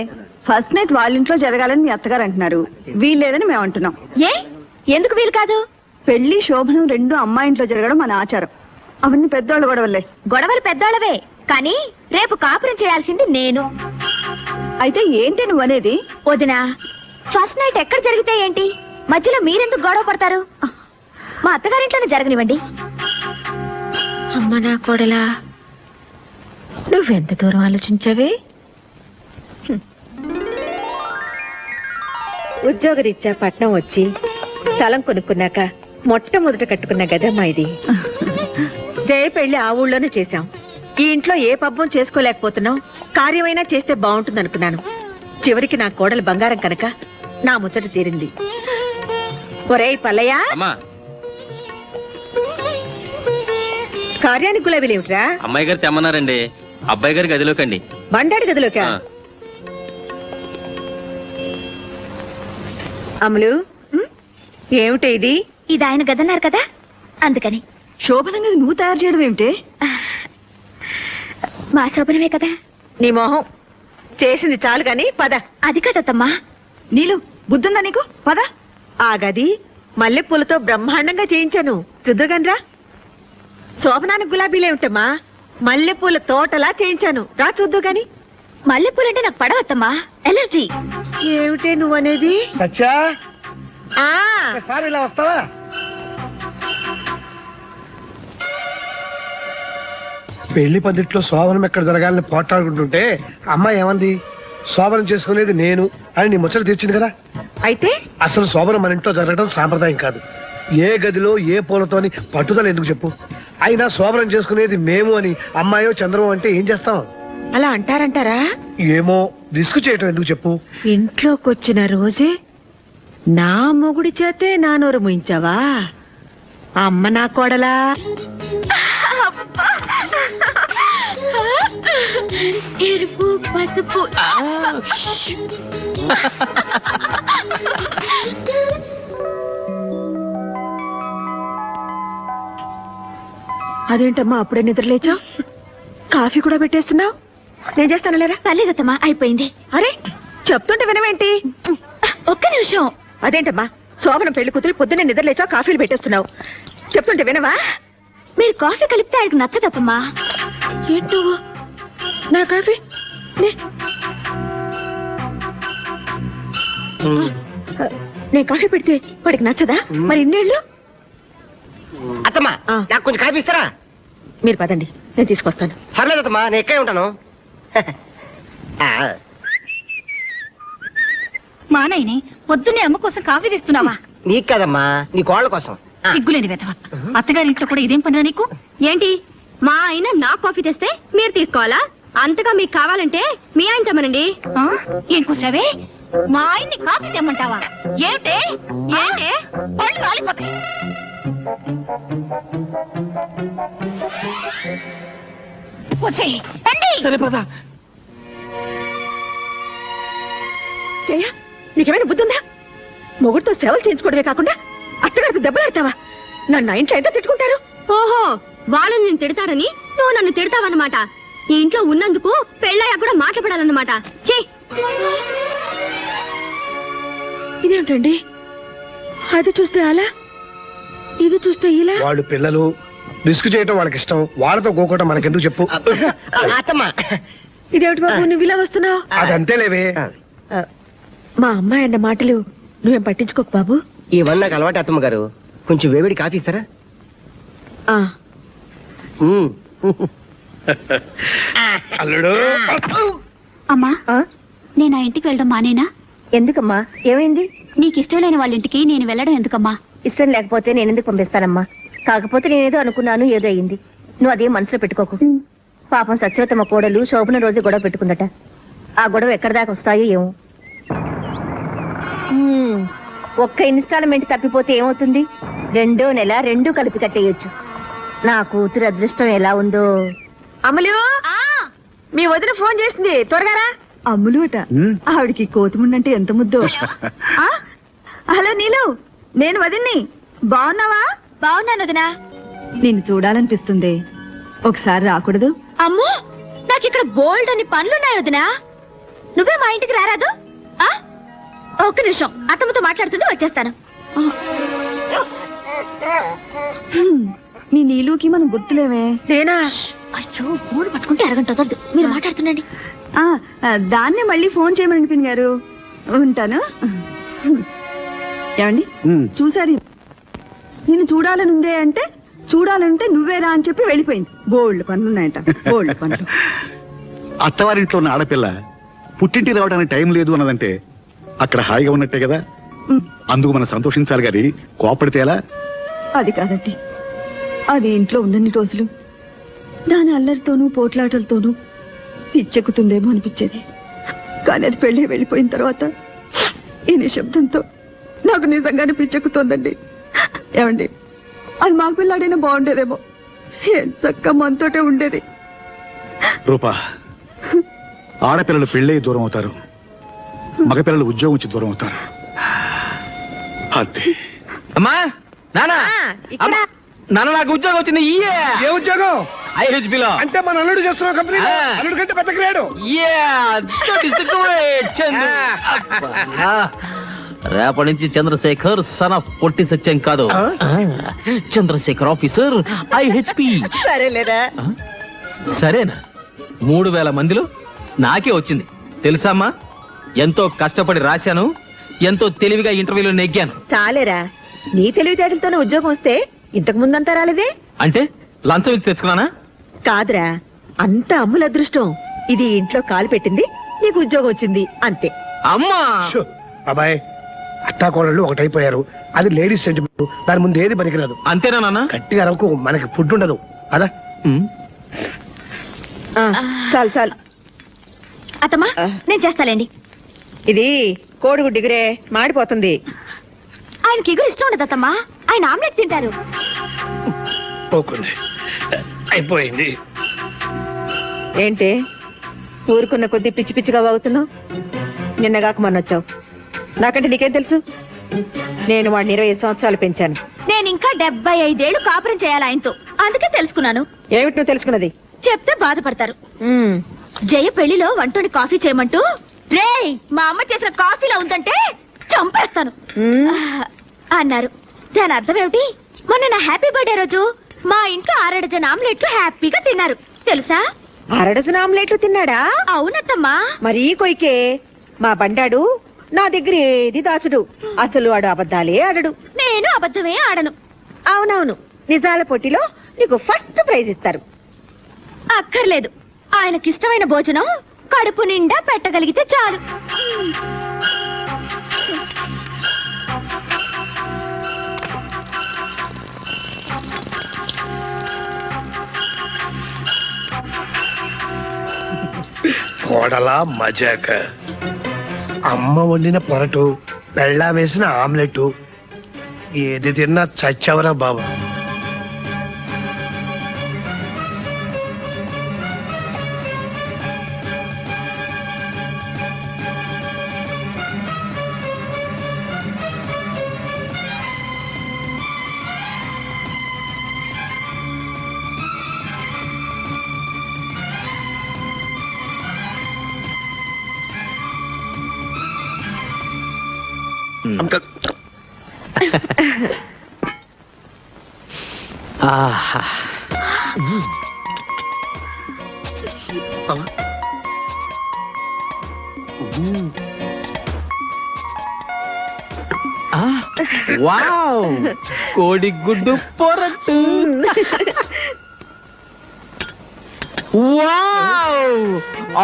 ఫస్ట్ నైట్ వాళ్ళ ఇంట్లో జరగాలని మీ అత్తగారు అంటున్నారు. వీల్లేదని మేము అంటున్నాం. ఏ ఎందుకు వీలు కాదు? పెళ్లి శోభనం రెండు అమ్మాయి ఇంట్లో జరగడం మన ఆచారం. అవన్నీ పెద్దోళ్ళు గొడవలే. గొడవలు పెద్దోళ్ళవే, కానీ రేపు కాపురం చేయాల్సింది నేను. అయితే ఏంటి నువ్వు అనేది? వదినా, ఫస్ట్ నైట్ ఎక్కడ జరిగితే ఏంటి? మధ్యలో మీరెందుకు గొడవ పడతారు? మా అత్తగారింట్లోనే జరగనివ్వండి. అమ్మ నా కోడలా, నువ్వెంత దూరం ఆలోచించావే? ఉద్యోగరీత్యా పట్నం వచ్చి స్థలం కొనుక్కున్నాక మొట్టమొదట కట్టుకున్న గదమ్మా ఇది. జయ పెళ్లి ఆ ఊళ్ళోనే చేశాం. ఈ ఇంట్లో ఏ పబ్బం చేసుకోలేకపోతున్నాం. కార్యమైనా చేస్తే బాగుంటుంది అనుకున్నాను. చివరికి నా కోడలు బంగారం కనుక నా ముచ్చట తీరింది. ఒరేయ్ పల్లయ్య, కార్యానికి గులాబీలేమిట్రా? అమ్మాయి గారు తెమ్మన్నారండి. అబ్బాయి గారి గదిలోకండి. బండాడి గదిలోకా? అమలు, ఏమిటి ఇది? ఇది ఆయన గదన్నారు కదా, అందుకని. శోభనంగా నువ్వు తయారు చేయడం ఏమిటి? మా శోభనమే కదా. నీ మొహం చేసింది చాలు గాని పద. అది కదమ్మా. నీళ్ళు బుద్ధుందా నీకు? పద. ఆ గది మల్లెపూలతో బ్రహ్మాండంగా చేయించాను, చూద్దుగానరా. శోభనానికి గులాబీలేమిటమ్మా, మల్లెపూల తోటలా చేయించాను, రా చూద్దు గాని. మల్లెపూలంటే నాకు పడవద్దమ్మా, ఎలర్జీ. ఏమిటే నువ్వనేది? సత్యా, సార్ ఇలా వస్తావా? పెళ్లి పందిట్లో శోభనం ఎక్కడ జరగాలని పోట్లాడుకుంటుంటే అమ్మాయి ఏమంది? శోభనం చేసుకునేది నేను అని నీ ముచ్చట తీర్చింది కదా. అయితే అసలు శోభనం మన ఇంట్లో జరగడం సాంప్రదాయం కాదు. ఏ గదిలో ఏ పూలతోని పట్టుదల ఎందుకు చెప్పు? అయినా శోభనం చేసుకునేది మేము అని అమ్మాయో చంద్రమో అంటే ఏం చేస్తాం? అలా అంటారంటారా? ఏమో, రిస్క్ చేయటం ఎందుకు చెప్పు? ఇంట్లోకి వచ్చిన రోజే నా మొగుడి చేతే నా నోరు ముయించావా? అమ్మ నా కోడలా. ఎరుపు పసుపు. అదేంటమ్మా అప్పుడే నిద్రలేచా? కాఫీ కూడా పెట్టేస్తున్నావు? నేను చేస్తాను లేరా? పర్లేదమ్మా, అయిపోయింది. అరే చెప్తుంటే వినవేంటి? ఒక్క నిమిషం. అదేంటమ్మా, శోభనం పెళ్లి కూతురు పొద్దున్నే నిద్రలేచా కాఫీలు పెట్టేస్తున్నావు? చెప్తుంటే వినవా? మీరు కాఫీ కలిపితే ఆయనకు నచ్చదమ్మా. ఏంటో నా కాఫీ నేను కాఫీ పెడితే వాడికి నచ్చదా? మరి ఇన్నేళ్ళు. అత్తమ్మా, నాకు కొంచెం కాఫీ ఇస్తారా? మీరు పదండి, నేను తీసుకొస్తాను. పర్లేదు అత్తమ్మా, నేను ఎక్కడే ఉంటాను. మా నాయనే పొద్దున్నే అమ్మ కోసం కాఫీ తెస్తున్నావా? నీకు కదమ్మా, నీ కోళ్ళ కోసం. సిగ్గులేని వెతవ. అత్తగారింట్లో కూడా ఇదేం పనిరా నీకు? ఏంటి, మా ఆయన నా కాఫీ తెస్తే మీరు తీసుకోవాలా? అంతగా మీకు కావాలంటే మీ ఆయన తెమ్మనండి. ఏం కూసావే? మా ఆయన్ని కాఫీ తెమ్మంటావా? ఏమిటే ఏంటే పళ్ళు రాలిపోతాయి. సరే పద. జయ నీకేమైనా బుద్ధుందా? మొగుడితో సేవలు చేయించుకోవడమే కాకుండా అత్తగారితో దెబ్బలాడతావా? నన్ను ఇంట్లో ఎంత తిట్టుకుంటారు? ఓహో, వాళ్ళు నేను తిడతారని నువ్వు నన్ను తిడతావన్నమాట. ఈ ఇంట్లో ఉన్నందుకు పెళ్ళయ్యా కూడా మాట్లాడాలన్నమాట. చే ఇదేమిటండి, అది చూస్తే అలా, ఇది చూస్తే ఇలా. వాళ్ళు పిల్లలు రిస్క్ చేయటం వాళ్ళకి ఇష్టం, వాళ్ళతో గోకోవటం మనకెందుకు చెప్పు. అత్తమ్మ ఇదేమిటి బాబు నువ్వు ఇలా వస్తున్నావు? అదంతేలేవే. మా అమ్మాయి అన్న మాటలు నువ్వేం పట్టించుకోకు బాబు. ఇవన్నీ నాకు అలవాటు అత్తమ్మ గారు. కొంచెం వేవిడి కాఫీ ఇస్తారా? ఆ అల్లుడు అమ్మా, నేను ఆ ఇంటికి వెళ్ళడం మానేనా? ఎందుకమ్మా, ఏమైంది? నీకు ఇష్టం లేని వాళ్ళ ఇంటికి నేను వెళ్ళడం ఎందుకమ్మా? ఇష్టం లేకపోతే నేను ఎందుకు పంపిస్తానమ్మా? కాకపోతే నేనేదో అనుకున్నాను, ఏదో అయింది. నువ్వు అదే మనసులో పెట్టుకోకు. పాపం సత్యవతమ్మ కోడలు శోభన రోజు గొడవ పెట్టుకుందట. ఆ గొడవ ఎక్కడి దాకా వస్తాయో ఏమో. ఒక్క ఇన్స్టాల్మెంట్ తప్పిపోతే ఏమవుతుంది? 2వ నెల 2 కలిపి కట్టేయొచ్చు. నా కూతురు అదృష్టం ఎలా ఉందో. అమలు, మీ వదిన ఫోన్ చేసింది, త్వరగా రా. అమ్ములు అట, ఆవిడికి కోతిముండంటే ఎంత ముద్దో. ఆ, హలో నీలు, నేను వదిన్ని. బాగున్నావా? బాగున్నాను వదినా. నిన్ను చూడాలనిపిస్తుంది, ఒకసారి రాకూడదు? అమ్మో, నాకు ఇక్కడ బోల్డ్ అని పనులున్నాయి వదినా. నువ్వే మా ఇంటికి రారాదు? ఆ ఒక్క నిమిషం, అత్తమ్మతో మాట్లాడుతుంటే వచ్చేస్తాను. మీ నీలుకి మనం గుర్తులేవే. నేనా? అయ్యో, ఫోన్ పట్టుకుంటే అరగంట వదలదు. మీరు మాట్లాడుతుండండి. దాన్నే మళ్ళీ ఫోన్ చేయమని పిన్ గారు. ఉంటాను. ఏమండి చూసారు, నిన్ను చూడాలనుందే అంటే చూడాలంటే నువ్వేరా అని చెప్పి వెళ్ళిపోయింది. బోల్డ్ పనులున్నాయంట, బోల్డ్ పనులు. అత్తవారింట్లో ఉన్న ఆడపిల్ల పుట్టింటి రావడానికి టైం లేదు అన్నదంటే అక్కడ హాయిగా ఉన్నట్టే కదా. అందుకు మనం సంతోషించాలి గాని కోపడితే ఎలా? అది కాదండి, అది ఇంట్లో ఉన్నన్ని రోజులు దాని అల్లరితోనూ పోట్లాటలతోనూ పిచ్చెక్కుతుందేమో అనిపించేది. కానీ అది పెళ్ళి వెళ్ళిపోయిన తర్వాత ఈ నిశ్శబ్దంతో నాకు నిజంగానే పిచ్చెక్కుతోందండి. ఏమండి, అది మాకు పిల్లాడైనా బాగుండేదేమో. ఏం చక్క మనతోటే ఉండేది. రూపా, ఆడపిల్లలు పెళ్ళై దూరం అవుతారు, మగపిల్లలు ఉద్యోగం వచ్చి దూరం అవుతారు. అంతే. అమ్మా, నానా, ఇక్కడ నాన్న నాకు ఉద్యోగం వచ్చింది. ఏ ఉద్యోగం? ఐహెచ్బిలో. అంటే మన అల్లుడు చేస్తున్న కంపెనీ. అల్లుడు కంటే పెద్ద గ్రేడు. రేపటి నుంచి చంద్రశేఖర్ సన్ ఆఫ్ పొట్టి సత్యం కాదు, చంద్రశేఖర్ ఆఫీసర్ ఐహెచ్పి. సరేలేరా? సరేనా? 3000 మందిలో నాకే వచ్చింది తెలుసామ్మా. ఎంతో కష్టపడి రాశాను, ఎంతో తెలివిగా ఇంటర్వ్యూలో నెగ్గాను. చాలేరా, నీ తెలివితేటలతోనే ఉద్యోగం వస్తే ఇంతకు ముందంతా రాలేదే. అంటే లంచం ఇచ్చి తెచ్చుకున్నానా? కాదురా, అంత అమ్ముల అదృష్టం. ఇది ఇంట్లో కాలు పెట్టింది, నీకు ఉద్యోగం వచ్చింది అంతే. అమ్మా, బాబాయ్, అత్తాకోడళ్ళు ఒకటైపోయారు. అది లేడీస్ సెంటిమెంట్, దాని ముందు ఏది పనికిరాదు. అంతేనా నాన్న? గట్టిగా అరకు, మనకి ఫుడ్ ఉండదు. అదా చాలు చాలు అత్తమ్మా, నేను చేస్తాలేండి. ఇది కోడిగుడ్డు డిగ్రే మాడిపోతుంది. ఆయనకి ఎగురు ఇష్టం ఉండదు అత్తమ్మా, ఆయన ఆమ్లెట్ తింటారు. పోకుంది, అయిపోయింది. ఏంటి ఊరుకున్న కొద్ది పిచ్చి పిచ్చిగా వాగుతున్నావు? నిన్నగాక మొన్న వచ్చావు, నాకంటే నీకేం తెలుసు? నేను వాడిని 20 సంవత్సరాలు పెంచాను. నేను ఇంకా 75 ఏళ్ళు కాపురం చేయాలి ఆయనతో, అందుకే తెలుసుకున్నాను. ఏమిటి నువ్వు తెలుసుకున్నది? చెప్తే బాధపడతారు. జయ పెళ్లిలో వంటోని కాఫీ చేయమంటూ రేయ్ మా అమ్మ చేసిన కాఫీలో ఉందంటే చంపేస్తాను అన్నారు. దాని అర్థం ఏమిటి? మొన్న నా హ్యాపీ బర్త్డే రోజు మా ఇంట్లో 6 డజన్ ఆమ్లెట్లు హ్యాపీగా తిన్నారు తెలుసా? 6 డజన్ ఆమ్లెట్లు తిన్నాడా? అవునత్తమ్మా. మరీ కొయికే. మా బండాడు నా దగ్గర ఏది దాచుడు. అసలు వాడు అబద్ధాలే ఆడడు. నేను అబద్ధమే ఆడను. అవునవును, నిజాల పోటీలో నీకు ఫస్ట్ ప్రైజ్ ఇస్తారు. అక్కర్లేదు, ఆయనకిష్టమైన భోజనం కడుపు నిండా పెట్టగలిగితే చాలు. కోడలా మజాక. అమ్మ వండిన పొరటు, బెళ్ళా వేసిన ఆమ్లెట్, ఏది తిన్నా చచ్చవరా బాబు. ఆహా. ఆ, వావ్ కోడి గుడ్డు పొరట్టు. Wow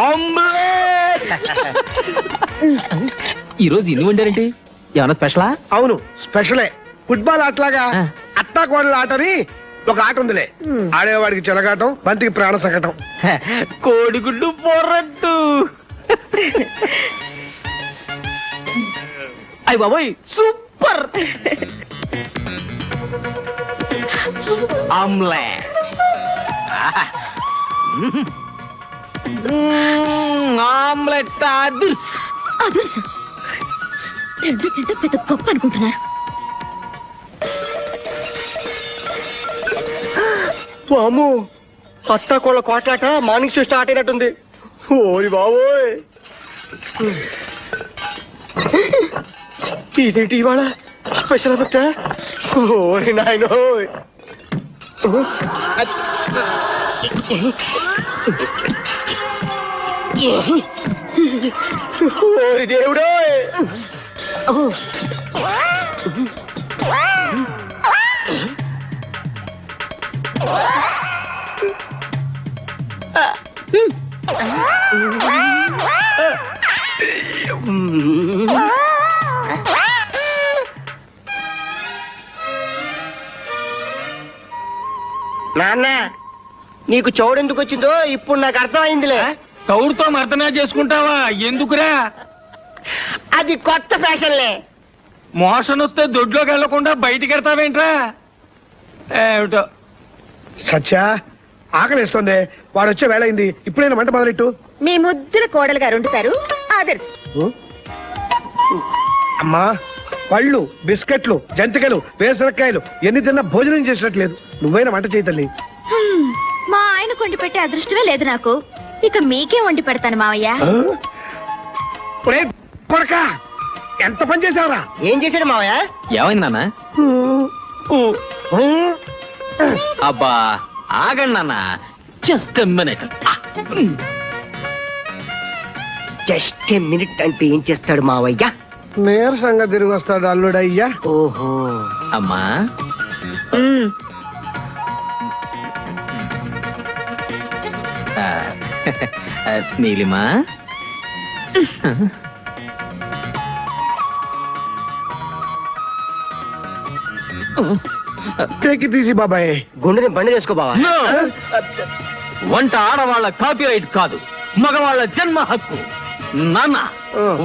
omelette. ఈరోజు ఇన్ని వండారేంటి? ఏమన్నా స్పెషలా? అవును స్పెషలే. ఫుట్బాల్ ఆటలాగా అత్తా కోడల ఆటని ఒక ఆట ఉందిలే. ఆడేవాడికి చెలగాటం, బంతికి ప్రాణ సంకటం. కోడిగుడ్డు పొరట్టు. అయ్య బాబోయ్ సూపర్. ఆమ్లెట్. ఆమ్లెట్ అదుర్స్. అదుర్సు రెండు తింటే పెద్ద గొప్ప అనుకుంటున్నారు. అమ్ము అత్త కోళ్ళ కోట్లాట మార్నింగ్ షో స్టార్ట్ అయినట్టుంది. ఓరి బాబోయ్, ఇదేంటి ఇవాళ స్పెషల్ ఎఫెక్ట్? ఓరి నాయనో, ఓరి దేవుడో. నాన్న, నీకు చౌడెందుకు వచ్చిందో ఇప్పుడు నాకు అర్థమైందిలే. తౌడుతో మర్దనా చేసుకుంటావా? ఎందుకురా? అది కొత్త ఫ్యాషన్లే. మోషన్ వస్తే దొడ్లోకి వెళ్లకుండా బయటికి వెళ్తావేంట్రా? ఏమిటో. సత్య ఆకలిస్తుంది, వాడు వచ్చే వేళ అయింది. ఇప్పుడైనా మంట మొదలెట్టు. మీ ముద్దుల కోడలు గారు వండుతారు. ఆదర్శ్ అమ్మా, పళ్ళు, బిస్కెట్లు, జంతికలు, వేసరకాయలు ఎన్ని తిన్నా భోజనం చేసినట్లేదు. నువ్వైనా వంట చేయి తల్లి. మా ఆయన కొండి పెట్టే అదృష్టమే లేదు నాకు. ఇక మీకే వండి పెడతాను మావయ్య. ఒరే కొడకా, ఎంత పని చేసావురా? ఏం చేశాడు మావయ్య? ఏమైంది నాన్న? అబ్బా ఆగండి నాన్న, జస్ట్ మినిట్. జస్ట్ మినిట్ అంటే ఏం చేస్తాడు మావయ్య? నీరసంగా తిరిగి వస్తాడు అల్లుడయ్యా. ఓహో, అమ్మా నీలిమా, టేకి తీసి బాబాయ్. గుండెని బండి చేసుకో బావా. వంట ఆడవాళ్ళ కాపీరైట్ కాదు, మగవాళ్ళ జన్మ హక్కు. నాన్న,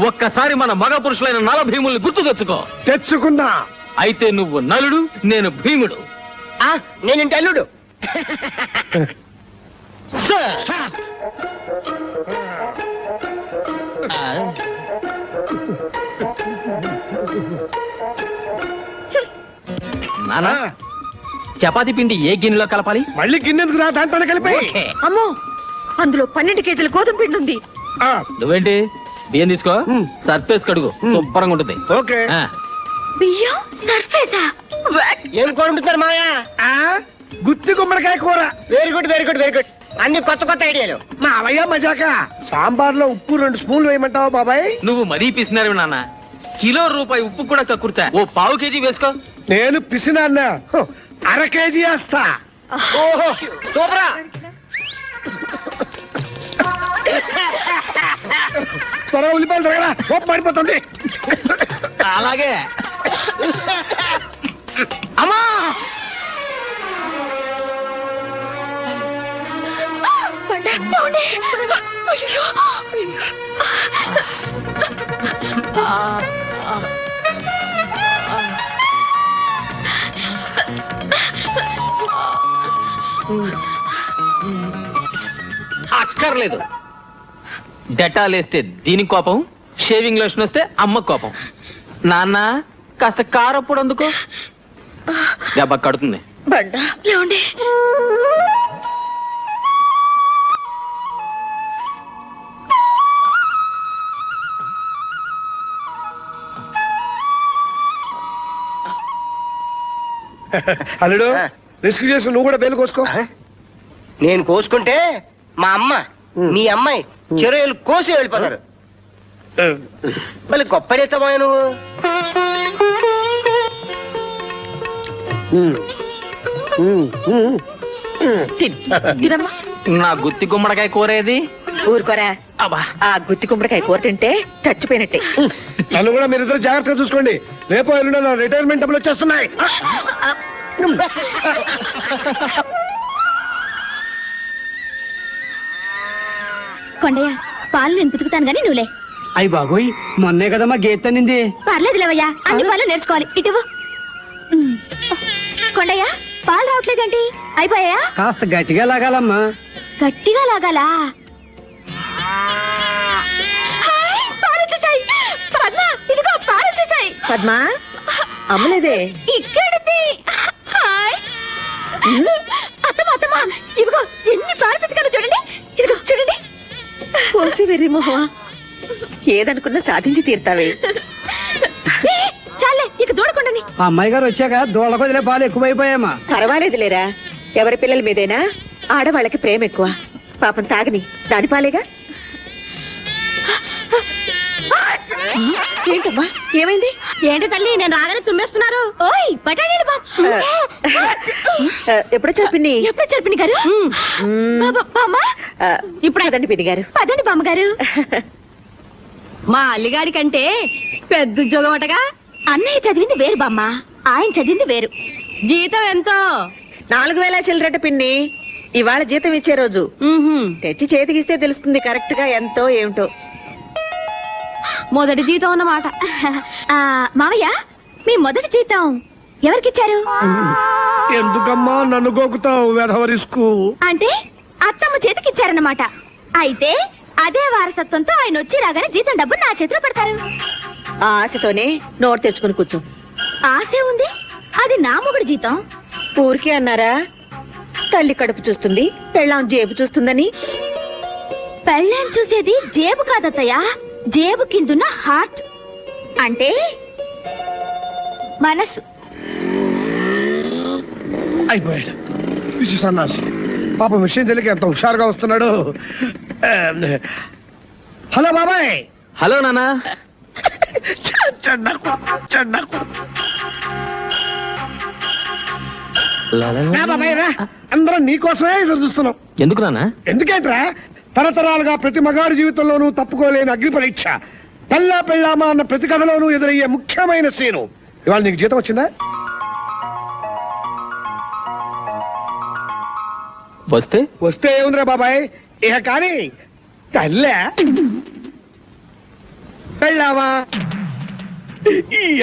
ఒక్కసారి మన మగ పురుషులైన నల భీముల్ని గుర్తు తెచ్చుకో. తెచ్చుకున్నా. అయితే నువ్వు నలుడు, నేను భీముడు. నేనింటి అల్లుడు. నాన్న, చపాతీ పిండి ఏ గిన్నెలో కలపాలి? మళ్ళీ గిన్నెందుకు రా, దాంట్లోనే కలిపి. ఓకే. అమ్మో, అందులో 12 కేజీల గోధుమ పిండి ఉంది. నువ్వేంటి బియ్యం తీసుకో, సర్ఫేస్ కడుగు, శుభ్రంగా ఉంటుంది. ఓకే. బియ్యం సర్ఫేసా? ఏం కోరుకుంటున్నారు మావయ్య? గుత్తి గుమ్మడికాయ కూర. Very good, very good, very good. అన్ని కొత్త కొత్త ఐడియాలు. మా అవయ్య మజాక. సాంబార్ లో ఉప్పు 2 స్పూన్లు వేయమంటావా బాబాయ్? నువ్వు మరీ పిసినారు నాన్న. కిలో రూపాయి ఉప్పు కూడా కక్కుర్తా. ఓ పావు కేజీ వేసుకో. నేను పిసినాన్న, 1/2 కేజీ వేస్తా. ఓహో సూపరా. త్వరగా ఉల్లిపాయలు తరగరా, కోపం పడిపోతుంది. అలాగే. అమ్మా, అక్కర్లేదు. డెటాల్ వేస్తే దీనికి కోపం, షేవింగ్ లోషన్ వస్తే అమ్మ కోపం. నాన్న కాస్త కారప్పుడు అందుకో, దెబ్బ కడుతుంది. బండ ఏమండి? అల్లుడు రిస్క్ చేసి నువ్వు కూడా బెయిల్ కోసుకో. నేను కోసుకుంటే మా అమ్మ మీ అమ్మాయి చెరువులు కోసి వెళ్ళిపోతారు. మళ్ళీ గొప్పడేస్తామా నువ్వు? తినమ్మా. నా గుత్తి గుమ్మడికాయ కూరేది. ఊరుకోరా, అబ్బా, ఆ గుత్తి కుమ్మడికాయ కూర తింటే చచ్చిపోయినట్టే. నన్ను కూడా మీరిద్దరు జాగ్రత్తగా చూసుకోండి. రేపు ఎల్లుండి నా రిటైర్మెంట్ డబ్బులు వచ్చేస్తున్నాయి. కొండయ్య, పాలు నేను పితుకుతాను గానీ నువ్వులే. అయ్యి బాబోయ్, మొన్నే కదమ్మా గేట్ తన్నింది. పర్లేదు లేవయ్యా, అన్ని పాలు నేర్చుకోవాలి. ఇటువు. కొండయ్య, పాలు రావట్లేదేంటి? అయిపోయా? కాస్త గట్టిగా లాగాలమ్మా. గట్టిగా లాగాలా? హాయ్, పాలు వచ్చేసాయి. పద్మ, ఇదిగో పాలు వచ్చేసాయి. పద్మా, అమ్మలేదే. ఇక్కడిది. హాయ్. అత్తమ్మ, అత్తమ్మ, ఇదిగో ఎన్ని పాలు పితికానో చూడండి. ఇదిగో చూడండి. పోసి వెర్రి మొహమా, ఏదనుకున్నా సాధించి తీరుతావే. ఏ, చాలే ఇక దూడకుండాని. ఆ అమ్మాయి గారు వచ్చాక దోళ్ళ కొదిలే పాలు ఎక్కువైపోయామా. పర్వాలేదు లేరా, ఎవరి పిల్లల మీదైనా ఆడవాళ్ళకి ప్రేమ ఎక్కువ. పాపం తాగని, దాని పాలేగా. ఏంటమ్మా, ఏమైంది? ఏంటి తల్లి, నేను రాగానే తుమ్మేస్తున్నారు. ఓయ్ బఠానీలు ఎప్పుడో పిన్ని? ఎప్పుడు చెప్పిన గారు? బామ్మ, ఇప్పుడు అదండి పిన్ని గారు. పదండి బామ్మగారు. మా అల్లిగాడి కంటే పెద్ద ఉద్యోగం అటగా. అన్నయ్య చదివింది వేరు బామ్మ, ఆయన చదివింది వేరు. జీతం ఎంతో? 4000 చిల్లరట పిన్ని. ఇవాళ జీతం ఇచ్చే రోజు. తెచ్చి చేతికిస్తే తెలుస్తుంది కరెక్ట్ గా ఎంతో ఏమిటో. మొదటి జీతం అన్నమాట. మావయ్య, మీ మొదటి జీతం ఎవరికిచ్చారు? ఎందుకమ్మా నన్ను గోకుతావు వెధవ రిస్కు? అంటే అత్తమ్మ చేతికిచ్చారన్నమాట. అయితే అదే వారసత్వంతో ఆయన వచ్చి రాగానే జీతం డబ్బు నా చేతిలో పెడతారు. ఆ ఆశతోనే నోటు తెచ్చుకుని కూర్చో. ఆశే ఉంది, అది నా మొగుడు జీతం. ఊరికే అన్నారా? తల్లి కడుపు చూస్తుంది, పెళ్ళాం జేబు చూస్తుందని. పెళ్ళాం చూసేది జేబు కాదత్తయ్య, జేబు కిందున్న హార్ట్, అంటే మనసు. అయిపోయాడు పిచ్చి సన్నాసి. పాపం విషయం తెలియక ఎంత హుషారుగా వస్తున్నాడు. హలో బాబాయ్. హలో నానా. బాబాయ్ రా, అందరం నీకోసమే ఎదురు చూస్తున్నాం. ఎందుకు నానా? ఎందుకేంట్రా, తరతరాలుగా ప్రతి మగాడి జీవితంలోనూ తప్పుకోలేని అగ్ని పరీక్ష, పెళ్ళా పెళ్ళామా అన్న ప్రతి కథలోనూ ఎదురయ్యే ముఖ్యమైన సీను. ఇవాళ నీకు జీతం వచ్చిందా? వస్తే వస్తే ఏముందిరా బాబాయ్, ఇక కానీ తల్లే పెళ్ళామా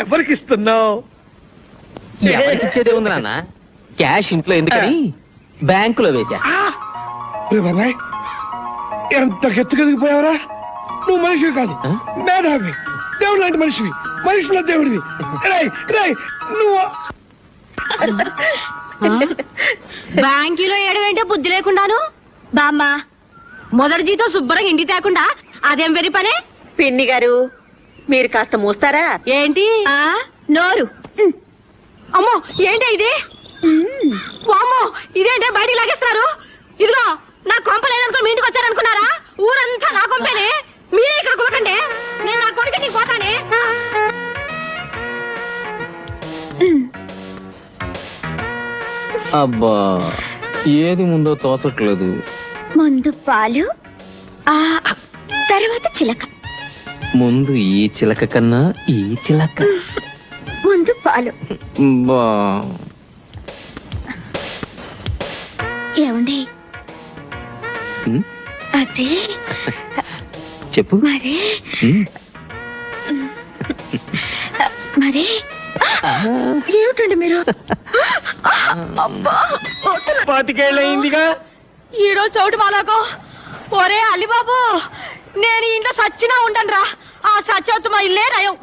ఎవరికి ఇస్తున్నావు? ఎవరికి ఇచ్చేదే ఉంది నాన్న, క్యాష్ ఇంట్లో ఎందుకని బ్యాంకులో వేసా. బాబాయ్ ఎంత గెత్తుకెదిగిపోయావరా. నువ్వు మనిషివి కాదు, మేధావి, దేవుడు లాంటి మనిషివి, మనుషుల దేవుడివి. నువ్వు బ్యాంకీలో ఏడవేంటే బుద్ధి లేకుండాను. బామ్మ, మొదటి జీతం శుభ్రంగా ఇంటి తేకుండా అదేం వెరి పనే? పిన్ని గారు, మీరు కాస్త మూస్తారా? ఏంటి నోరు? అమ్మో, ఏంటి ఇది? అమ్మో, ఇదేంటే బయటికి లాగేస్తున్నారు? ఇదిగో నా కొంప లేదనుకో మీ ఇంటికి వచ్చారనుకున్నారా? ఊరంతా నా కొంపేనే, మీరే ఇక్కడ కులకండి. నేను నా కొడుకు నీకు పోతానే. అబ్బా, ఏది ముందో తోచట్లేదు. ముందు పాలు, తర్వాత చిలక. ముందు ఈ చిలక కన్నా ఈ చిలక. ముందు పాలు. బా, ఏమండి ఉమ్, అదే చెప్పు. మరి ఉమ్, మరి ఏమిటండి మీరు? పాతికేళ్ళయిందిగా. ఈరోజు చౌటు మాలాకో ఒరే అలిబాబు, నేను ఇంట్లో సచ్చినా ఉండనురా. ఆ సత్యవతి మా ఇల్లే నయం.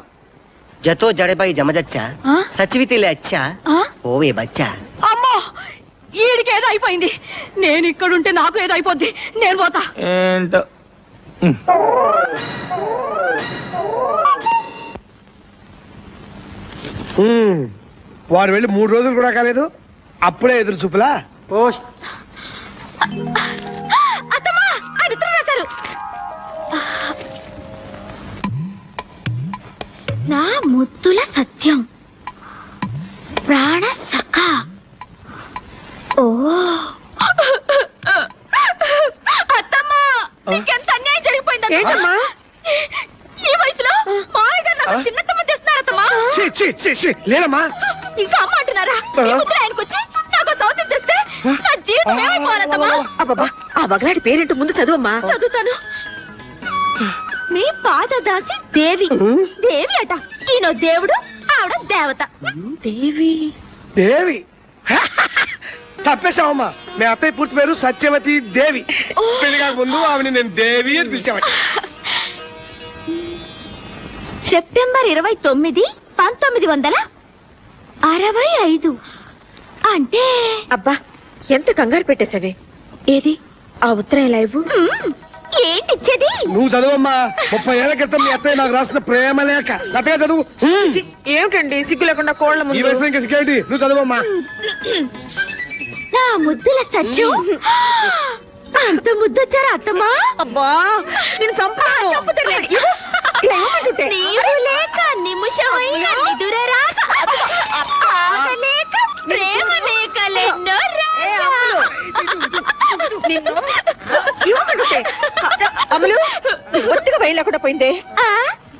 జతో జడబాయి జమజచ్చా ఆ? సచివితిలే అచ్చా ఆ? ఓవే బచ్చా. అమ్మో, ఈడికి ఏదో అయిపోయింది. నేను ఇక్కడుంటే నాకు ఏదో అయిపోద్ది. నేను పోతా. ఏంటో వాడు వెళ్ళి 3 రోజులు కూడా కాలేదు, అప్పుడే ఎదురు చూపులా. అత్తమ్మా, ఆయన ఉత్తరం రాశారు. నా ముద్దుల సత్యం, ప్రాణ సఖ. ఓ అత్తమ్మా, నీకెంత అన్యాయం జరిగిపోయిందమ్మా. ఈ వయసులో మామయ్య గారు నాకు చిన్నతమ్మ తెస్తున్నారత్తమ్మా. ఛీ, ఛీ, ఛీ, ఛీ, లేనమ్మా. ఇంకా అమ్మ అంటున్నారా? ఈ ముద్దులు ఆయనకు వచ్చి నాకు సౌత్యం తెస్తే నా జీవితం ఏమైపోవాలత్తమ్మా. అబ్బబ్బా, ఆ బగలాడి పేరేంటో ముందు చదువమ్మా. చదువుతాను. మీ పాదదాసి దేవి. దేవి అట. ఈయన దేవుడు, ఆవిడ దేవత. దేవి. దేవి తప్పేశావమ్మా. మీ అత్తయ్య పూర్తి పేరు సత్యవతి దేవి. పెళ్లి కాక ముందు ఆవిడ నేను దేవి అని పిలిచామని. సెప్టెంబర్ 29, 1965. అంటే అబ్బా, ఎంత కంగారు పెట్టేశావే. ఏది ఆ ఉత్తరం ఎలా ఇవ్వు. ఏంటి ఇచ్చేది? నువ్వు చదువమ్మా. 30 ఏళ్ల క్రితం మీ అత్తయ్య నాకు రాసిన ప్రేమ లేఖ. గట్టిగా చదువు. ఏమిటండి సిగ్గు లేకుండా కోళ్ల ఈ వయసులో ఇంకా సిగ్గేంటి? నువ్వు చదువమ్మా. నా ముద్దుల సత్యం, అంత ముద్దొచ్చారా అత్తమ్మా? అబ్బా, నేను చంపాను. నీవు లేక నిమిషమైన నిదురరాక, ఆగలేక ప్రేమ లేకలెన్నో ఒత్తిగా బయలు లేకుండా పోయిందే.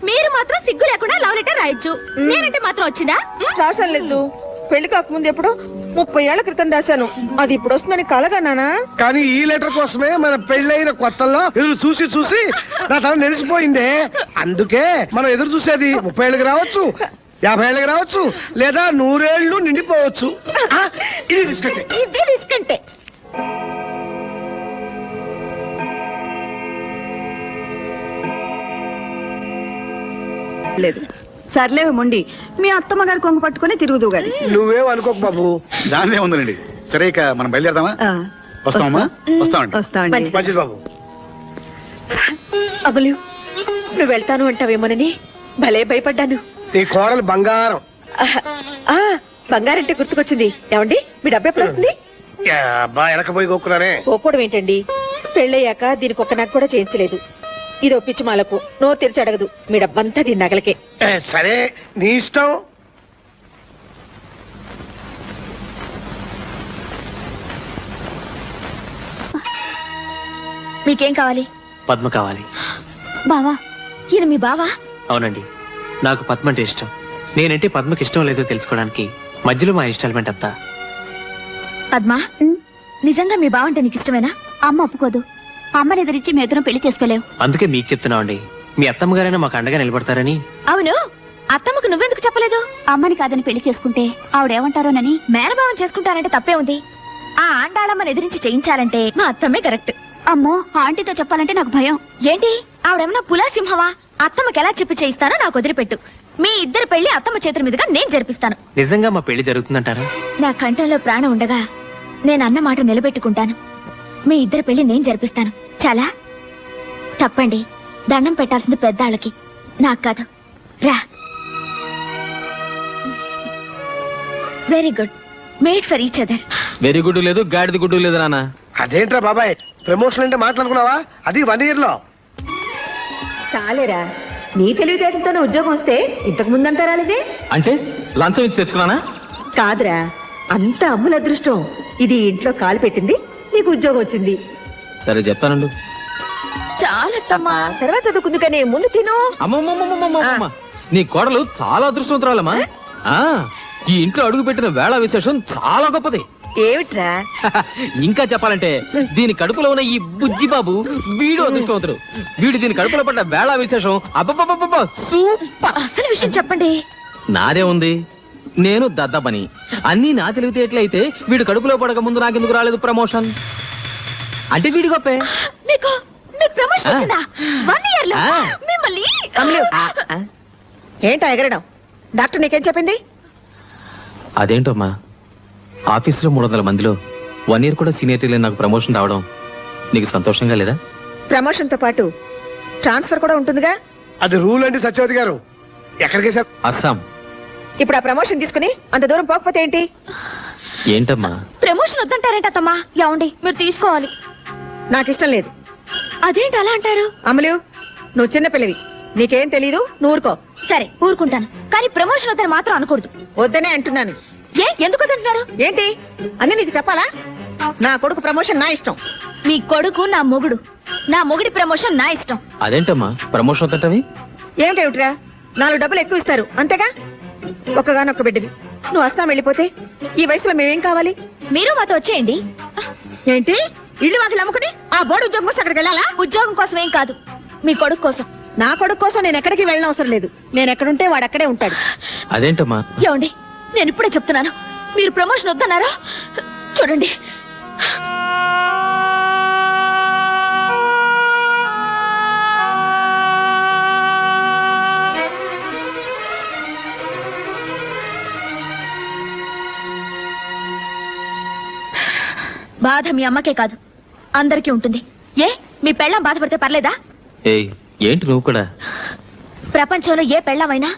మీరు మాత్రం సిగ్గు లేకుండా లవ్ లెటర్ రాయొచ్చు. నేనంటే మాత్రం వచ్చిందా? రాసాను లేదు. పెళ్లి కాకముందు ఎప్పుడో 30 ఏళ్ల క్రితం రాశాను. అది ఇప్పుడు వస్తుందని కలగన్నానా? కానీ ఈ లెటర్ కోసమే మన పెళ్ళైన కొత్తల్లో ఎదురు చూసి చూసి నా తల నెలిసిపోయిందే. అందుకే మనం ఎదురు చూసేది 30 ఏళ్ళకి రావచ్చు, 50 ఏళ్ళకి రావచ్చు, లేదా 100 ఏళ్ళు నిండిపోవచ్చు. ఇది బిస్కెట్. ఇది రిస్క్ అంటే. లేదు. సర్లేవు మొండి, మీ అత్తమ్మ గారు కొంగు పట్టుకుని తిరుగుదు గాని. నువ్వేం అనుకోకు బాబు. దాన్నే ఉందండి. సరే, ఇక మనం బయలుదేరదామా? వస్తామమ్మా. వస్తామండి. వస్తామండి. మంచిది బాబు. అమలు, నువ్వు వెళ్తాను అంటావేమోనని భలే భయపడ్డాను. ఈ కోడలు బంగారం. ఆ బంగారంటే గుర్తుకొచ్చింది. ఏమండి, మీ డబ్బు ఎప్పుడు వస్తుంది? అబ్బా, వెనకపోయి కొక్కున్నానే. పోపోవడం ఏంటండి? పెళ్ళయ్యాక దీనికి ఒక్క నాకు కూడా చేయించలేదు. ఇదో పిచ్చి మాలకు నోరు తెరిచి అడగదు. మీ డబ్బంతా దీని నగలకే. సరే, నీ ఇష్టం. మీకేం కావాలి? పద్మ కావాలి. బావా, ఈయన మీ బావా? అవునండి, నాకు పద్మ అంటే ఇష్టం. నేనంటే పద్మకి ఇష్టం లేదో తెలుసుకోవడానికి మధ్యలో మా ఇన్స్టాల్మెంట్ అంతా. పద్మా, నిజంగా మీ బావంటే నీకు ఇష్టమేనా? అమ్మ ఒప్పుకోదు. అమ్మని ఎదిరించి మీ ఇద్దరం పెళ్లి చేసుకోలేవు. అందుకే మీకు చెప్తున్నామండి, మీ అత్తమ్మగారైనా మాకు అండగా నిలబడతారని. అవును, అత్తమ్మకు నువ్వెందుకు చెప్పలేదు? అమ్మని కాదని పెళ్లి చేసుకుంటే ఆవిడేమంటారోనని. మేనభావం చేసుకుంటారంటే తప్పే ఉంది. ఆ ఆండాళమ్మని ఎదిరించి చేయించాలంటే మా అత్తమ్మే కరెక్ట్. అమ్మో, ఆంటీతో చెప్పాలంటే నాకు భయం. ఏంటి, ఆవిడేమన్నా పులా సింహవా? అత్తమ్మకి ఎలా చెప్పి చేయిస్తానో నాకు వదిలిపెట్టు. మీ ఇద్దరు పెళ్లి అత్తమ్మ చేతుల మీదుగా నేను జరిపిస్తాను. నిజంగా మా పెళ్లి జరుగుతుందంటారా? నా కంఠంలో ప్రాణం ఉండగా నేను అన్న మాట నిలబెట్టుకుంటాను. మీ ఇద్దరు పెళ్లి నేను జరిపిస్తాను. చాలా తప్పండి. దండం పెట్టాల్సింది పెద్దాళ్ళకి, నాకు కాదు. రా. Very good. Made for each other. Very good లేదు, గాడిది గుడ్డు లేదు నాన్న. అదేంట్రా బాబాయ్, ప్రమోషన్ అంటే మాట్లాడుకున్నావా? అది 1 year లో. చాలేరా, నీ తెలివితేటలతోనే ఉద్యోగం వస్తే ఇంతకు ముందంతా రాలేదే. అంటే లంచం ఇచ్చి తెచ్చుకున్నానా? కాదురా, అంత అమ్ముల అదృష్టం. ఇది ఇంట్లో కాలు పెట్టింది, నీకు ఉద్యోగం వచ్చింది. సరే చెప్తానండు. చాలా తర్వాత చదువుకుంది కానీ ముందు తిను. అమ్మమ్మమ్మమ్మమ్మమ్మ, నీ కోడలు చాలా అదృష్టవంతురాలమ్మా. ఈ ఇంట్లో అడుగు పెట్టిన వేళ విశేషం చాలా గొప్పది. ఏమిట్రా? ఇంకా చెప్పాలంటే దీని కడుపులో ఉన్న ఈ బుజ్జి బాబు వీడు అదృష్టవంతుడు. వీడు దీని కడుపులో పడ్డ వేళ విశేషం అబ్బబ్బబ్బబ్బ సూపర్. అసలు విషయం చెప్పండి. నాదే ఉంది, నేను దద్దపని. అన్నీ నా తెలివితేటలైతే వీడు కడుపులో పడక ముందు నాకెందుకు రాలేదు ప్రమోషన్? అంటే వీడి గొప్పే. మీకు ప్రమోషన్ వచ్చిందా 1 year లో మిమ్మల్ని ఏంటో ఎగరడం? డాక్టర్ నీకేం చెప్పింది? అదేంటమ్మా ఆఫీసులో 300 మందిలో 1 year కూడా సీనియర్ లేని నాకు ప్రమోషన్ రావడం నీకు సంతోషంగా లేదా? ప్రమోషన్ తో పాటు ట్రాన్స్ఫర్ కూడా ఉంటుందిగా. అది రూల్ అండి సత్యవతి గారు. ఎక్కడికి సార్? అస్సాం. ఇప్పుడు ఆ ప్రమోషన్ తీసుకుని అంత దూరం పోకపోతే ఏంటి? ఏంటమ్మా ప్రమోషన్ వద్దంటారేంట అత్తమ్మా? ఏమండి మీరు తీసుకోవాలి. నాకు ఇష్టం లేదు. అదేంటి అలా అంటారు? అమలు, నువ్వు చిన్న పిల్లవి, నీకేం తెలీదు, నువ్వు ఊరుకో. సరే ఊరుకుంటాను, కానీ ప్రమోషన్ వద్దని మాత్రం అనకూడదు. వద్దనే అంటున్నాను. ఎందుకు వద్దంటున్నారు? ఏంటి అన్ని నీకు చెప్పాలా? నా కొడుకు ప్రమోషన్ నా ఇష్టం. మీ కొడుకు నా మొగుడు, నా మొగుడి ప్రమోషన్ నా ఇష్టం. అదేంటమ్మా ప్రమోషన్ వద్దంటవి? ఏమిటేమిట్రా, 4 డబ్బులు ఎక్కువ ఇస్తారు అంతేగా. ఒక్కగానొక్క బిడ్డవి, నువ్వు అస్సాం వెళ్ళిపోతే ఈ వయసులో మేమేం కావాలి? మీరు మాతో వచ్చేయండి. ఏంటి ఇల్లు వాకిలు అమ్ముకుని ఆ బోర్డు ఉద్యోగం కోసం అక్కడికి వెళ్ళాలా? ఉద్యోగం కోసం ఏం కాదు, మీ కొడుకు కోసం. నా కొడుకు కోసం నేను ఎక్కడికి వెళ్ళిన అవసరం లేదు. నేను ఎక్కడుంటే వాడు అక్కడే ఉంటాడు. అదేంటమ్మా? ఏమండి నేను ఇప్పుడే చెప్తున్నాను, మీరు ప్రమోషన్ వద్దన్నారా? చూడండి, బాధ మీ అమ్మకే కాదు అందరికీ ఉంటుంది. మీ పెళ్ళాం బాధపడితే పర్లేదా? ఏంటి నువ్వు కూడా? ప్రపంచంలో ఏ పెళ్ళామైనా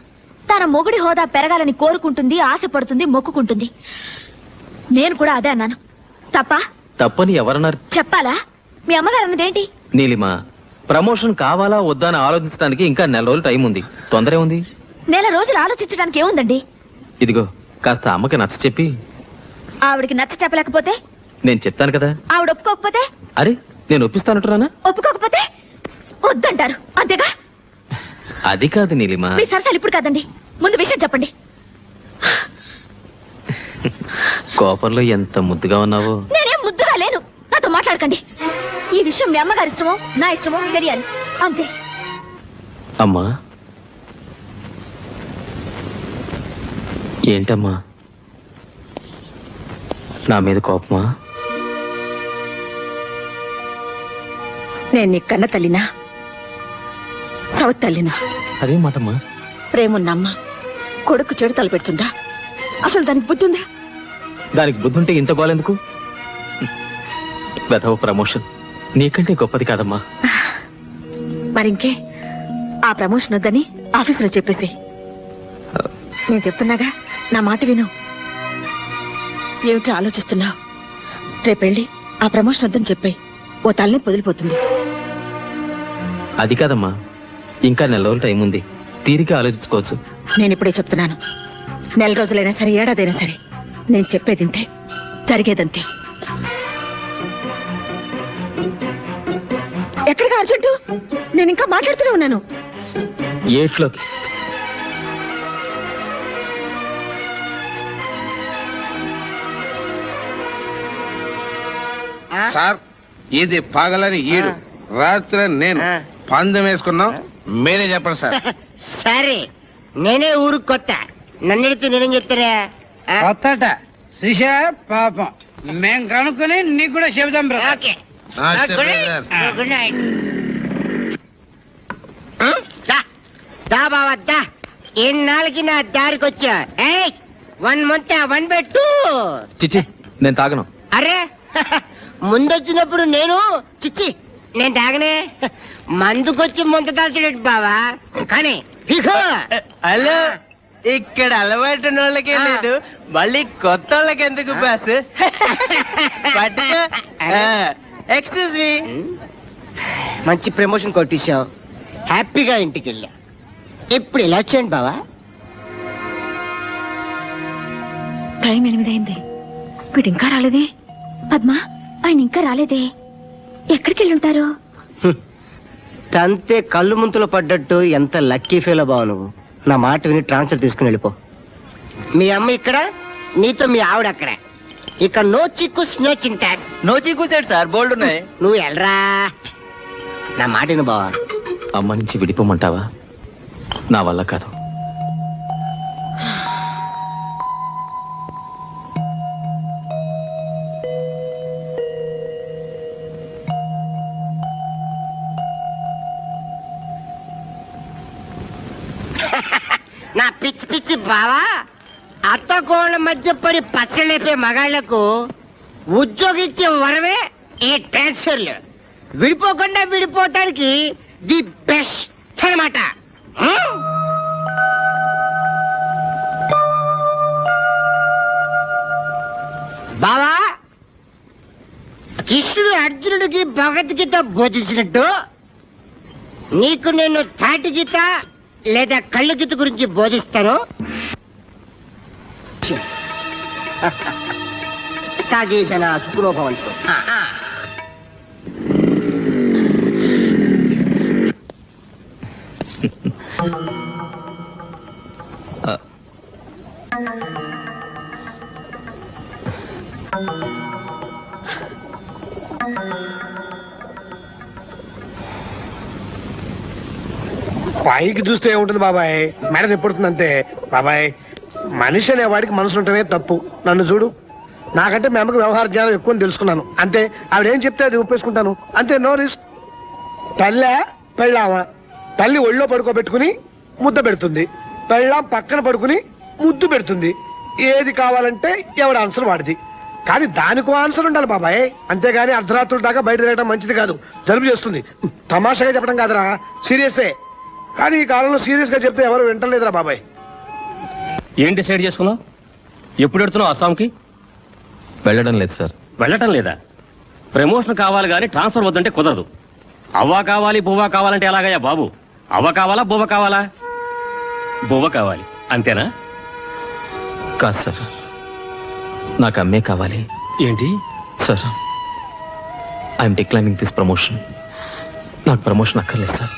తన మొగుడి హోదా పెరగాలని కోరుకుంటుంది, ఆశపడుతుంది, మొక్కుకుంటుంది. నేను కూడా అదే అన్నాను. తప్పని ఎవరన్నారు? చెప్పాలా? మీ అమ్మగారు అన్నదేంటి? నీలిమా ప్రమోషన్ కావాలా వద్దా అని ఆలోచించడానికి ఇంకా 4 రోజులు టైం ఉంది. తొందరే ఉంది. 1 రోజులు ఆలోచించడానికి ఏముందండి? ఇదిగో కాస్త అమ్మకి నచ్చ చెప్పి. ఆవిడికి నచ్చ చెప్పలేకపోతే? నేను చెప్తాను కదా. ఆవిడ ఒప్పుకోకపోతే? అరే నేను ఒప్పిస్తానంటున్నానా? ఒప్పుకోకపోతే వద్దంటారు అంతేగా? అది కాదు నీలిమా. మీ సరసాలు ఇప్పుడు కాదండి, ముందు విషయం చెప్పండి. కోపంలో ఎంత ముద్దుగా ఉన్నావో. నేనేం ముద్దుగా లేను, నాతో మాట్లాడకండి. ఈ విషయం మీ అమ్మగారి ఇష్టమో నా ఇష్టమో తెలియాలి అంతే. అమ్మా ఏంటమ్మా నా మీద కోపమా? నేను నీ కన్న తల్లినా, సౌత్ తల్లినా? అదే మాటమ్మా. ప్రేమున్నమ్మ కొడుకు చెడు తలపెడుతుందా? అసలు దానికి బుద్ధి ఉందా? దానికి బుద్ధి ఉంటే ఇంత గోలెందుకు? వెధవ ప్రమోషన్ నీకంటే గొప్పది కాదమ్మా. మరింకే ఆ ప్రమోషన్ వద్దని ఆఫీసులో చెప్పేసి. నేను చెప్తున్నాగా, నా మాట విను. ఏమిటో ఆలోచిస్తున్నావు? రేపెళ్ళి ఆ ప్రమోషన్ వద్దని చెప్పాయి, ఓ తల్లి పొదిలిపోతుంది. అది కాదమ్మా, ఇంకా 4 రోజులు టైం ఉంది, తీరిక ఆలోచించుకోవచ్చు. నేను ఇప్పుడే చెప్తున్నాను, 1 రోజులైనా సరే, ఏడాదైనా సరే, నేను చెప్పేది ఇంతే, జరిగేదంతే. ఎక్కడికి అర్జెంటు? నేను ఇంకా మాట్లాడుతూనే ఉన్నాను. ఏట్లోకి సార్ ఇది పగలని ఈడు, రాత్రి నేను పందెం వేసుకున్నాం. మీరే చెప్పండి సార్. సరే నేనే ఊరికి కొత్త, నన్ను అడిగితే నేనేం చెప్తారా? కొత్తట శ్రీష పాపం మేం కనుక్కొని నీకు కూడా చెబుదాం బ్రదర్. ఓకే. చెప్పండి గుడ్ నైట్. దా బావా దా, ఎన్నాళ్ళకి నా దారికి వచ్చా. 1 month 1/2. చిచ్చి నేను తాగను. అరే ముందొచ్చినప్పుడు నేను చిచ్చి నేను తాగనే, మందుకొచ్చి ముందు దాల్చడేటి బావా. కానీ హలో, ఇక్కడ అలవాటు వాళ్ళకే లేదు, మళ్ళీ కొత్త వాళ్ళకి ఎందుకు బాస్? Excuse me. మంచి ప్రమోషన్ కొట్టేశావు, హ్యాపీగా ఇంటికి వెళ్ళా. ఇప్పుడు ఇలా వచ్చేయండి బావా. టైం 8 అయింది, వీడు ఇంకా రాలేదే. పద్మ ఆయన ఇంకా రాలేదే, ఎక్కడికి వెళ్ళి ఉంటారు? తంతే కళ్ళు ముంతలో పడ్డట్టు ఎంత లక్కీ ఫీల్ బావు నువ్వు. నా మాట విని ట్రాన్స్ఫర్ తీసుకుని వెళ్ళిపో. మీ అమ్మ ఇక్కడ, నీతో మీ ఆవిడ అక్కడ. ఇక నో చిక్కుస్ నో చింతాస్. నో చీకూసాడు సార్, బోల్డ్ ఉన్నాయి. నువ్వు వెళ్ళరా, నా మాట విను బావా. అమ్మ నుంచి విడిపోమంటావా? నా వల్ల కాదు. పిచ్చి పిచ్చి బావా, అత్త కోళ్ళ మధ్య పడి పచ్చలేపే మగాళ్లకు ఉద్యోగం ఇచ్చే వరమే ఈ ట్రాన్స్ఫర్లు. విడిపోకుండా విడిపోవటానికి ది బెస్ట్ అన్నమాట. బావా, కృష్ణుడు అర్జునుడికి భగవద్గీత బోధించినట్టు నీకు నేను తాటి గీత లేదా కళ్ళు గీత గురించి బోధిస్తాను. సాగేశన సుఖరూపవంతు. పైకి చూస్తే ఏముంటుంది బాబాయ్, మేడ ఎప్పుడుతుందంతే. బాబాయ్, మనిషి అనే వాడికి మనసు ఉంటేనే తప్పు. నన్ను చూడు, నాకంటే మీ అమ్మకి వ్యవహార జ్ఞానం ఎక్కువ అని తెలుసుకున్నాను అంతే. ఆవిడేం చెప్తే అది ఒప్పేసుకుంటాను అంతే. No risk. తల్లే పెళ్ళామా, తల్లి ఒళ్ళో పడుకోబెట్టుకుని ముద్ద పెడుతుంది, పెళ్ళాం పక్కన పడుకుని ముద్దు పెడుతుంది. ఏది కావాలంటే ఎవడ ఆన్సర్ వాడిది. కానీ దానికో ఆన్సర్ ఉండాలి బాబాయ్, అంతేగాని అర్ధరాత్రుల దాకా బయట తిరగడం మంచిది కాదు, జలుబు చేస్తుంది. తమాషాగా చెప్పడం కాదురా, సీరియసే. కానీ ఈ కాలంలో సీరియస్ గా చెప్తే ఎవరు వింటలేదురా బాబాయ్. ఏం డిసైడ్ చేసుకున్నావు? ఎప్పుడు పెడుతున్నావు అస్సాంకి? వెళ్ళడం లేదు సార్. వెళ్ళటం లేదా? ప్రమోషన్ కావాలి కానీ ట్రాన్స్ఫర్ వద్దంటే కుదరదు. అవ్వ కావాలి బువ్వ కావాలంటే ఎలాగయ్యా బాబు? అవ్వ కావాలా బువ్వ కావాలా? బువ్వ కావాలి అంతేనా? కాదు సార్, నాకు అమ్మే కావాలి. ఏంటి sir, I'm declining this promotion. నాకు ప్రమోషన్ అక్కర్లేదు సార్.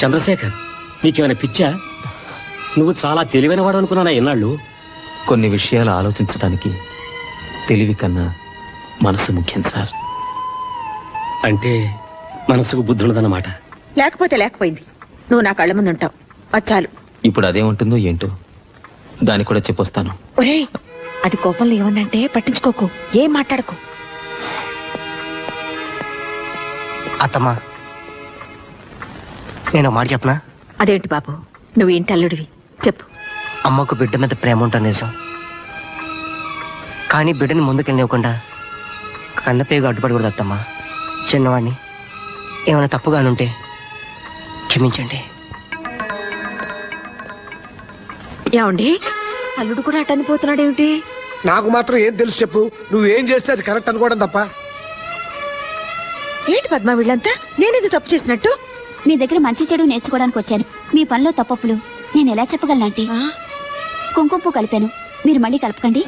చంద్రశేఖర్, నీకేమైనా పిచ్చా? నువ్వు చాలా తెలివైన వాడు అనుకున్నానా ఎన్నాళ్ళు? కొన్ని విషయాలు ఆలోచించడానికి తెలివి కన్నా మనసు ముఖ్యం సార్. అంటే మనసుకు బుద్ధులదన్నమాట. లేకపోతే లేకపోయింది, నువ్వు నా కళ్ళ ముందు ఉంటావు, వచ్చాలు. ఇప్పుడు అదేముంటుందో ఏంటో, దాన్ని కూడా చెప్పొస్తాను. ఒరే, అది కోపంలో ఏమన్నంటే పట్టించుకోకు, ఏం మాట్లాడకు. అత్తమ్మా, నేను మాట చెప్పనా? అదేంటి బాబు, నువ్వు ఇంటి అల్లుడివి, చెప్పు. అమ్మకు బిడ్డ మీద ప్రేమ ఉంటుంది నిజం, కానీ బిడ్డని ముందుకెళ్ళనివ్వకుండా కన్నపేగు అడ్డుపడకూడదు అత్తమ్మా. చిన్నవాడిని, ఏమైనా తప్పుగానుంటే క్షమించండి. ఏమండి, అల్లుడు కూడా అటనిపోతున్నాడేమిటి? నాకు మాత్రం ఏం తెలుసు చెప్పు, నువ్వేం చేస్తే అది కరెక్ట్ అనుకోవడం తప్ప. ఏంటి పద్మ వీళ్ళంతా, నేనేది తప్పు చేసినట్టు? మీ దగ్గర మంచి చెడు నేర్చుకోవడానికి వచ్చాను. మీ పనిలో తప్పప్పులు నేను ఎలా చెప్పగలనంటే? కుంకుమ పువ్వు కలిపాను, మీరు మళ్ళీ కలపకండి.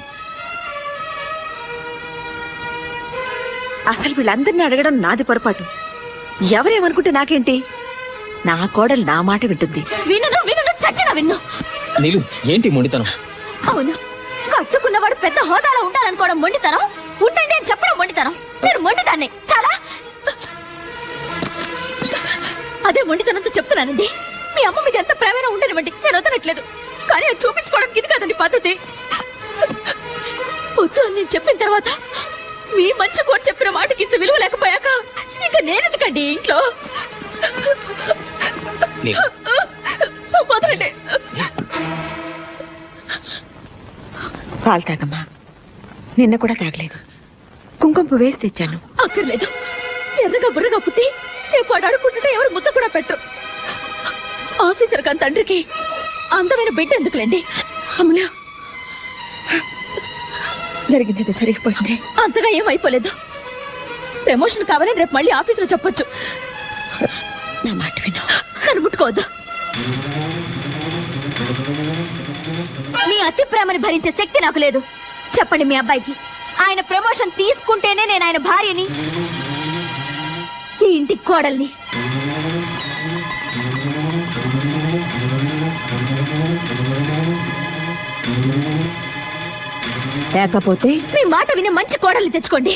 అసలు వీళ్ళందరినీ అడగడం నాది పొరపాటు. ఎవరేమనుకుంటే నాకేంటి? నా కోడలు నా మాట వింటుంది. విన్ను విన్ను చచ్చిన విన్ను. నీలు, ఏంటి మొండితనం? అవును, కట్టుకున్నవాడు పెద్ద హోదాలో ఉండాలనుకోవడం మొండితనం, ఉండండి అని చెప్పడం మొండితనం. నేను మొండిదాన్ని చాలా. అదే మొండితనంతో చెప్తున్నానండి. మీ అమ్మ మీద ఎంత ప్రేమైనా ఉండనివ్వండి, నేను వదలట్లేదు. కానీ అది చూపించుకోవడానికి ఇది కాదండి పద్ధతి. వద్దు అని నేను చెప్పిన తర్వాత మీ మంచి కూడా చెప్పిన మాటకి ఇంత విలువ లేకపోయాక ఇక నేనెందుకండి ఇంట్లో? వదలండి. పాలు తాగమ్మా, నిన్న కూడా తాగలేదు. కుంకుమ పువ్వు వేసి తెచ్చాను. అక్కర్లేదు, ఎర్రగా బుర్రగా పుట్టి రేపు వాడు అడుక్కుంటుంటే ఎవరు ముద్ద కూడా పెట్టరు. ఆఫీసర్ కాని తండ్రికి అందమైన బిడ్డ ఎందుకులేండి. అమలా, జరిగింది సరిగిపోయింది. అంతగా ఏమైపోలేదు. ప్రమోషన్ కావాలని రేపు మళ్ళీ ఆఫీసులో చెప్పొచ్చు. నా మాట విను, నన్ను ముట్టుకోవద్దు. మీ అతి ప్రేమని భరించే శక్తి నాకు లేదు. చెప్పండి మీ అబ్బాయికి, ఆయన ప్రమోషన్ తీసుకుంటేనే నేను ఆయన భార్యని, ఈ ఇంటి కోడల్ని. లేకపోతే మీ మాట విని మంచి కోడల్ని తెచ్చుకోండి.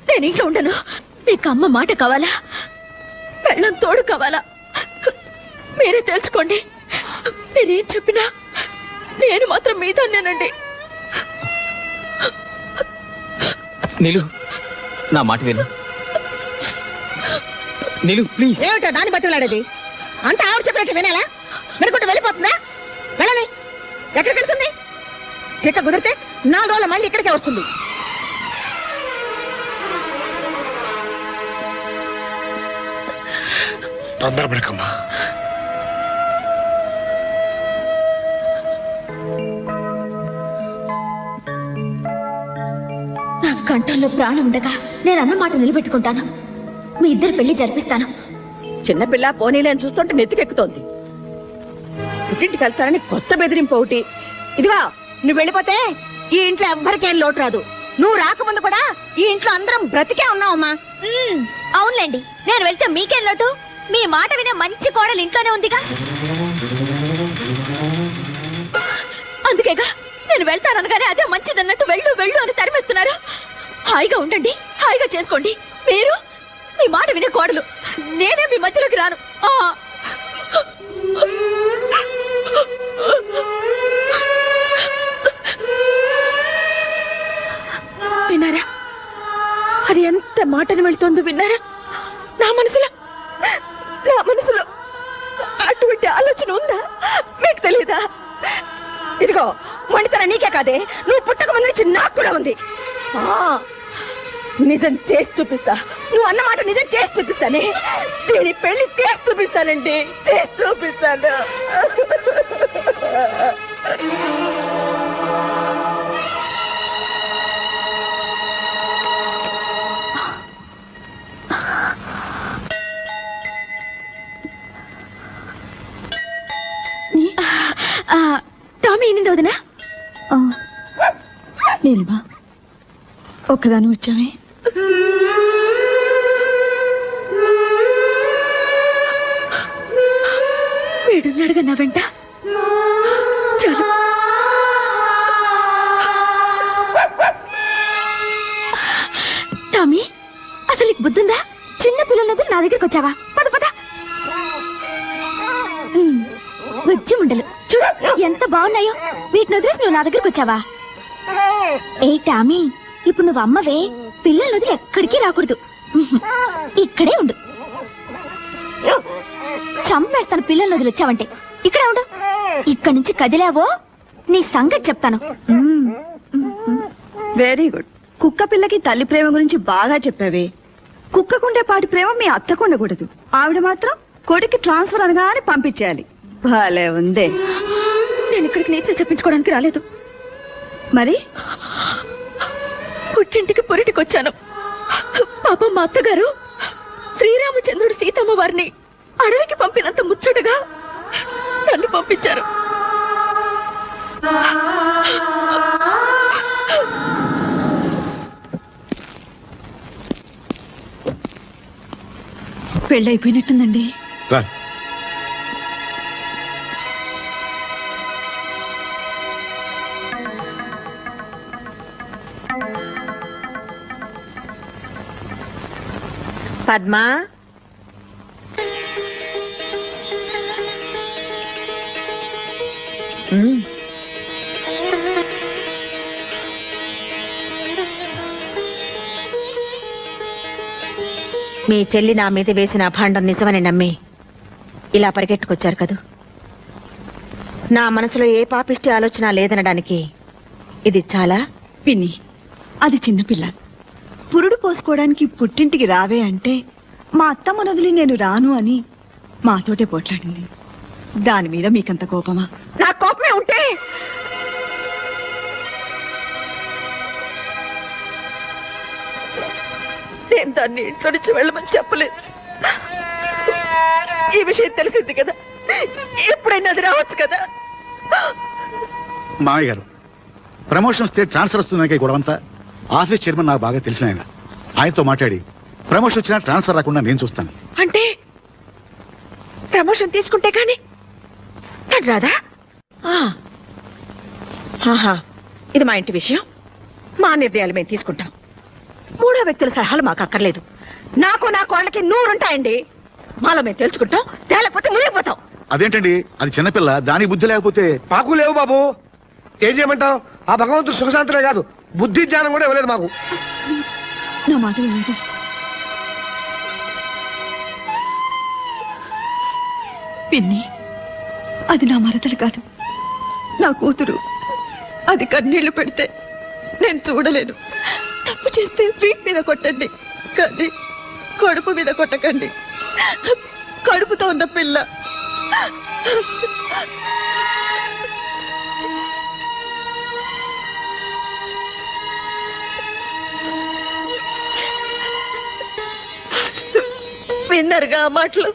నేను ఇంట్లో ఉండను. మీకు అమ్మ మాట కావాలా, పెళ్ళం తోడు కావాలా, మీరే తెలుసుకోండి. మీరేం చెప్పినా నేను మాత్రం మీతోనేనండి. నీలు, నా మాట విను. నీలు ప్లీజ్. ఏమిటో దాన్ని బతిలాడేది? అంత ఆవిడ చెప్పినట్టు వినాలా? మెరుకుంటూ వెళ్ళిపోతుందా? వెళ్ళని ఎక్కడికి వెళ్తుంది? ఇక కుదిరితే 4 రోజులు మళ్ళీ ఇక్కడికే వస్తుంది. తొందరపడకమ్మా. నా కంఠంలో ప్రాణం ఉండగా నేను అన్న మాట నిలబెట్టుకుంటాను. మీ ఇద్దరు పెళ్లి జరిపిస్తాను. చిన్నపిల్ల పోనీలేని చూస్తుంటే నెత్తికెక్కుతోంది. పుట్టింటికి వెళ్తానని కొత్త బెదిరింపు ఒకటి. ఇదిగో నువ్వు వెళ్ళిపోతే ఈ ఇంట్లో ఎవ్వరికేం లోటు రాదు. నువ్వు రాకముందు కూడా ఈ ఇంట్లో అందరం బ్రతికే ఉన్నావమ్మా. అవునులేండి, నేను వెళ్తే మీకేం లోటు? మీ మాట వినే మంచి కోడలు ఇంట్లోనే ఉందిగా. అందుకేగా నేను వెళ్తాననగానే అదే మంచిదన్నట్టు వెళ్ళు వెళ్ళు అని తరిమేస్తున్నారు. హాయిగా ఉండండి, హాయిగా చేసుకోండి. మీరు మీ మాట వినే కోడలు, నేనే మీ మధ్యలోకి రాను. విన్నారా? అది ఎంత మాటను వెళ్తోందో విన్నారా? నా మనసులో అటువంటి ఆలోచన ఉందా? మీకు తెలీదా? ఇదిగో మొండితనం నీకే కాదే, నువ్వు పుట్టక ముందు నుంచి నాకు కూడా ఉంది. నిజం చేసి చూపిస్తా. నువ్వు అన్నమాట నిజం చేసి చూపిస్తానే. దీని పెళ్లి చేసి చూపిస్తానండి, చేసి చూపిస్తాను. టామీ ఎన్నింది వదినా? నీలిమా ఒక్కదాని వచ్చామే. వీడున్నాడుగా నా వెంట. చాలు. టామీ, అసలు నీకు బుద్ధుందా? చిన్న పిల్లలతో నా దగ్గరికి వచ్చావా? పద పద. వచ్చి ఉండలు చూడు ఎంత బాగున్నాయో. వీటిని వదిలేసి నువ్వు నా దగ్గరికి వచ్చావా? ఏ టామీ, ఇప్పుడు నువ్వు అమ్మవే, పిల్లలు వదిలి ఎక్కడికి రాకూడదు. ఇక్కడే ఉండు. చంపేస్తాను పిల్లలు వదిలి వచ్చావంటే. ఇక్కడే ఉండు. ఇక్కడి నుంచి కదిలావో నీ సంగతి చెప్తాను. Very good. కుక్క పిల్లకి తల్లి ప్రేమ గురించి బాగా చెప్పావే. కుక్కకుండే పాటి ప్రేమ మీ అత్తకు ఉండకూడదు. ఆవిడ మాత్రం కొడుకు ట్రాన్స్ఫర్ అనగానే పంపించేయాలి. భలే ఉందే. నేను ఇక్కడికి నీతులు చెప్పించుకోవడానికి రాలేదు. మరి పుట్టింటికి పొరిటికి వచ్చాను. పాపం మా అత్తగారు శ్రీరామచంద్రుడు సీతమ్మ వారిని అడవికి పంపినంత ముచ్చటగా నన్ను పంపించారు. పెళ్ళైపోయినట్టుందండి. రా. పద్మా, మీ చెల్లి నా మీద వేసిన అభాండం నిజమని నమ్మి ఇలా పరిగెట్టుకొచ్చారు కదూ. నా మనసులో ఏ పాపిష్టి ఆలోచన లేదనడానికి ఇది చాలా. పిన్ని, అది చిన్నపిల్ల. పురుడు పోసుకోవడానికి పుట్టింటికి రావే అంటే మా అత్తమ్మ వదిలి నేను రాను అని మాతోటే పోట్లాడింది. దాని మీద మీకంత కోపమా? నా కోపమే ఉంటే నేను దాన్ని ఇంట్లో నుంచి వెళ్ళమని చెప్పలేదు. ఈ విషయం తెలిసింది కదా, ఎప్పుడైనా అది రావచ్చు కదా. మామయ్య గారు, ప్రమోషన్ వస్తే ట్రాన్స్ఫర్ వస్తుందనే గొడవంతా. ఆఫీస్ చైర్మన్ నాకు బాగా తెలిసిన ఆయన. ఆయనతో మాట్లాడి ప్రమోషన్ వచ్చినా ట్రాన్స్ఫర్ రాకుండా నేను చూస్తాను. అంటే ప్రమోషన్ తీసుకుంటే కానీ తను రాదా? ఇది మా ఇంటి విషయం. మా నిర్ణయాలు మేము తీసుకుంటాం. మూడో వ్యక్తుల సలహాలు మాకు అక్కర్లేదు. నాకు నా కోళ్ళకి 100 ఉంటాయండి. మాలో మేము తెలుసుకుంటాం, తేలేకపోతే మునిగిపోతాం. అదేంటండి, అది చిన్నపిల్ల, దాని బుద్ధి లేకపోతే. మాకు లేవు బాబు. ఏం చేయమంటావు? ఆ భగవంతుడు సుఖశాంతులే కాదు, బుద్ధి జ్ఞానం కూడా ఇవ్వలేదు మాకు. నా మాట వినండి. పిన్ని, అది నా మరదలు కాదు, నా కూతురు అది కన్నీళ్లు పెడితే నేను చూడలేను. తప్పు చేస్తే వీట్ మీద కొట్టండి, కానీ కడుపు మీద కొట్టకండి. కడుపుతో ఉన్న పిల్ల. విన్నారుగా ఆ మాటలు?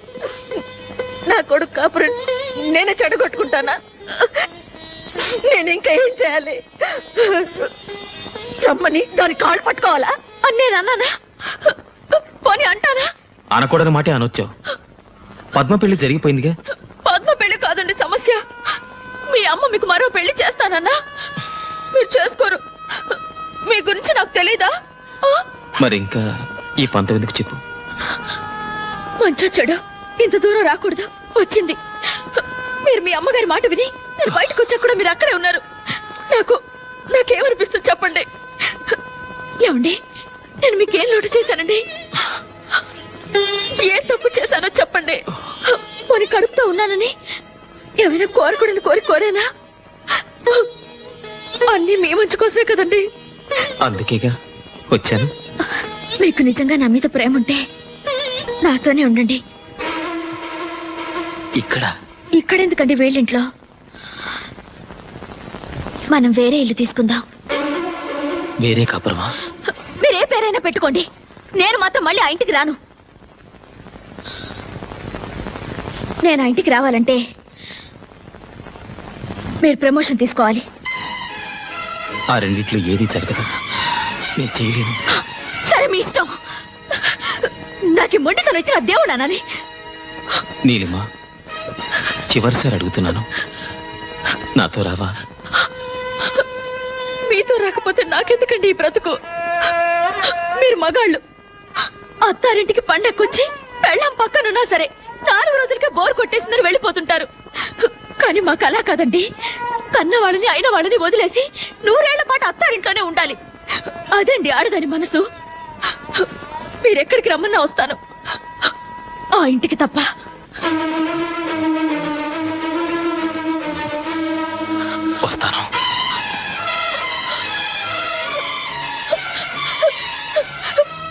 నా కొడుకు కాపురం నేనే చెడగొట్టుకుంటానా? నేను ఇంకా ఏం చేయాలి? రమ్మని దాని కాళ్ళు పట్టుకోవాలా అని నేను అన్నానా? పోనీ అంటానా? అనకూడని మాటే అనొచ్చావు. పద్మ పెళ్లి జరిగిపోయిందిగా. పద్మ పెళ్లి కాదండి సమస్య. మీ అమ్మ మీకు మరో పెళ్లి చేస్తానన్నా మీరు చేసుకోరు. మీ గురించి నాకు తెలీదా? మరి ఇంకా ఈ పంతం ఎందుకు చెప్పు? మంచో చెడు ఇంత దూరం రాకూడదు, వచ్చింది. మీరు మీ అమ్మగారి మాట విని నేను బయటకు వచ్చా కూడా మీరు అక్కడే ఉన్నారు. నాకేమనిపిస్తుంది చెప్పండి? ఏమండి, నేను మీకేం లోటు చేశానండి? ఏ తప్పు చేశానో చెప్పండి. పోనీ కడుపుతో ఉన్నానని ఏమైనా కోరకూడని కోరేనా? అన్నీ మీ మంచి కోసమే కదండి. అందుకేగా వచ్చాను. మీకు నిజంగా నా మీద ప్రేమ ఉంటే నాతోనే ఉండండి. ఇక్కడెందుకండి వేళ్ళింట్లో? మనం వేరే ఇల్లు తీసుకుందాం. వేరే కాపురమా? మీరే పేరైనా పెట్టుకోండి, నేను మాత్రం మళ్ళీ ఆ ఇంటికి రాను. నేను ఆ ఇంటికి రావాలంటే మీరు ప్రమోషన్ తీసుకోవాలి. ఆ రెండిట్లో ఏది జరగదు, నేను చేయలేను. సరే మీ ఇష్టం. నాకు మొండితనం ఇచ్చిన దేవుడు అనాలి. నీలిమా, చివరిసారి అడుగుతున్నాను, నాతో రావా? మీతో రాకపోతే నాకెందుకండి ఈ బ్రతుకు? మీరు మగాళ్ళు అత్తారింటికి పండక్కొచ్చి పెళ్ళం పక్కనున్నా సరే 4 రోజులకే బోర్ కొట్టేసిందని వెళ్ళిపోతుంటారు. కానీ మాకు అలా కాదండి. కన్న వాళ్ళని అయిన వాళ్ళని వదిలేసి 100 ఏళ్ల పాటు అత్తారింట్లోనే ఉండాలి. అదండి ఆడదాని మనసు. మీరెక్కడికి రమ్మన్నా వస్తాను, ఆ ఇంటికి తప్ప. వస్తాను.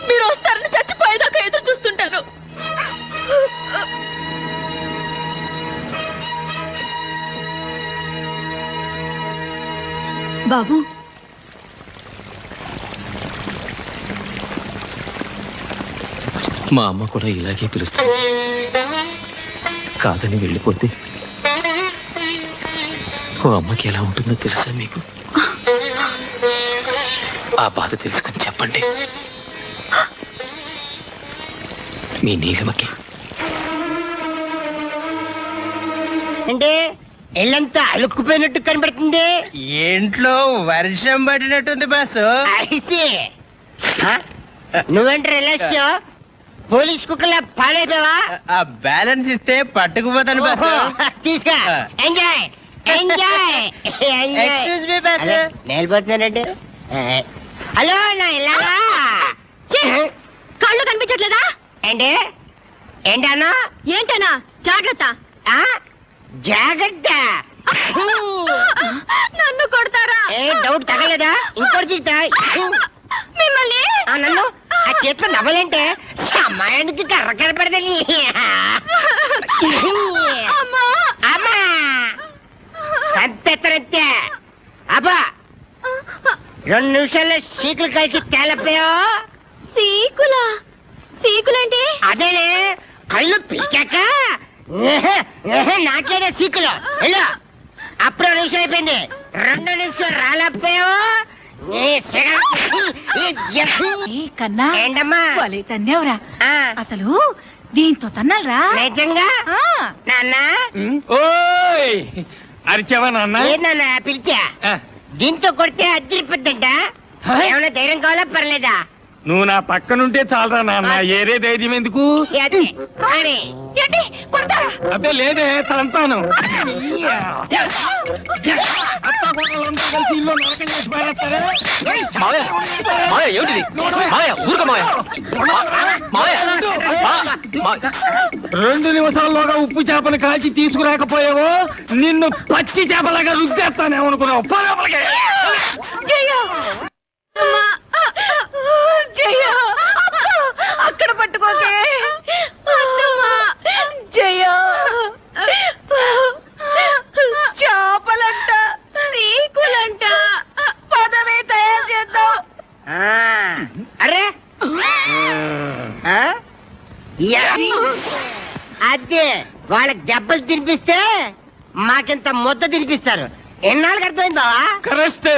మీరు వస్తారని చచ్చిపోయేదాకా ఎదురు చూస్తుంటాను. బాబు, మా అమ్మ కూడా ఇలాగే పిలుస్తుంది. కాదని వెళ్ళిపోతే ఓ అమ్మకి ఎలా ఉంటుందో తెలుసా మీకు? ఆ బాధ తెలుసుకుని చెప్పండి మీ నీలిమకి. అంటే ఇల్లంతా అలుక్కుపోయినట్టు కనబడుతుంది. ఇంట్లో వర్షం పడినట్టుంది బాసు. నువ్వేంటి రిలాక్స్? పోలీస్ కుక్కలా పాడైపోయావా? ఆ బ్యాలెన్స్ ఇస్తే పట్టుకుపోతాను బాసు. తీసుకో. Enjoy enjoy. Excuse me boss. నేలిపోతున్నానండి. హలో, నా ఇల్లాలా? కళ్ళు కనిపించట్లేదా? ఏంటి ఏంటన్నా? ఏంటనా? జాగ్రత్త. జాగ్రత్త. నన్ను కొడతారా? ఏ డౌట్ తగలేదా? ఇంకోటి తీస్తా. మిమ్మల్ని నన్ను ఆ చేతిలో నవ్వలేంటే సమయానికి కర్ర కనపడదని. అమ్మా సంపెత్తనంతే. అబ్బా 2 నిమిషాల్లో సీకులు కలిసి తేలపోయా. సీకులేంటి? అదేనే, కళ్ళు పీకాక నాకేనే సీకులు. వెళ్ళు. అప్పుడు 2 నిమిషాలు అయిపోయింది. 2 నిమిషాలు రాలేకపోయా. కన్నా ఏంటమ్మా? తన్నేవరా అసలు దీంతో తన్నాలరా? నిజంగా నాన్న? ఓయ్ అరిచావా నాన్న? నాన్న పిలిచా. దీంతో కొడితే అద్దరిపోద్దంట. ఏమైనా ధైర్యం కావాలా? పర్లేదా? నువ్వు నా పక్కనుంటే చాలరా నాన్న ఏరే ధైర్యం ఎందుకు ఏంటి కొడతారా? అబ్బే లేదే తంతాను కలిసి ఇల్లు నరకం చేసి పారేస్తారే. మావయ్య మావయ్య ఏమిటిది మావయ్య ఊరుకో మావయ్య మావయ్య 2 నిమిషాల్లోగా ఉప్పు చేపను కాల్చి తీసుకురాకపోయావో నిన్ను పచ్చి చేపలాగా రుద్దేస్తానేమనుకున్నావు. జయ అక్కడ పట్టుకోకే జయ చేపలంట నీకులంట పదవే తయారు చేద్దాం. అరే అదే వాళ్ళకి దెబ్బలు తినిపిస్తే మాకింత ముద్ద తినిపిస్తారు. ఎన్నాళ్ళకి అర్థమైంది బావా? కరెక్ట్.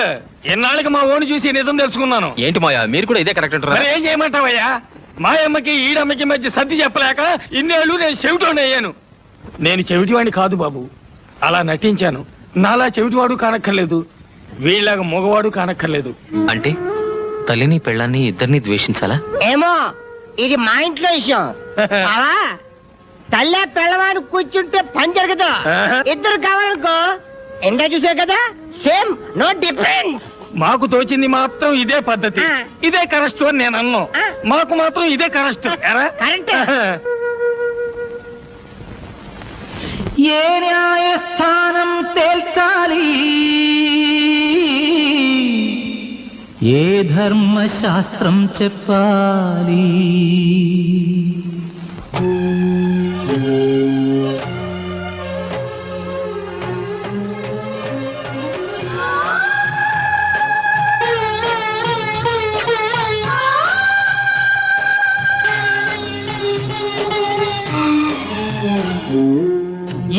ఎన్నాళ్ళకి మా ఓని చూసి నిజం తెలుసుకున్నాను. ఏంటి మావయ్య మీరు కూడా ఇదే కరెక్ట్ అంటారా? మరి ఏం చేయమంటావయ్యా? మాయమ్మకి ఈడమ్మకి మధ్య సర్ది చెప్పలేక ఇన్నేళ్ళు నేను చెవిటోని అయ్యాను. నేను చెవిటివాడిని కాదు బాబు, అలా నటించాను. నాలా చెవిటివాడు కానక్కర్లేదు, వీళ్ళగా మగవాడు కానక్కర్లేదు. అంటే తల్లిని పెళ్ళాన్ని ఇద్దరిని ద్వేషించాలా? ఏమో ఇది మా ఇంట్లో విషయం. బావా తల్లి పిల్లవాడు కూర్చుంటే పని జరగదు. ఇద్దరు కావాలనుకో ఎండా చూసా కదా, సేమ్ నో డిఫరెన్స్. మాకు తోచింది మాత్రం ఇదే పద్ధతి, ఇదే కరెక్ట్ అని నేను అన్నాను. మాకు మాత్రం ఇదే కరెక్ట్. కరెక్ట్. ఏ న్యాయస్థానం తేల్చాలి, ఏ ధర్మశాస్త్రం చెప్పాలి,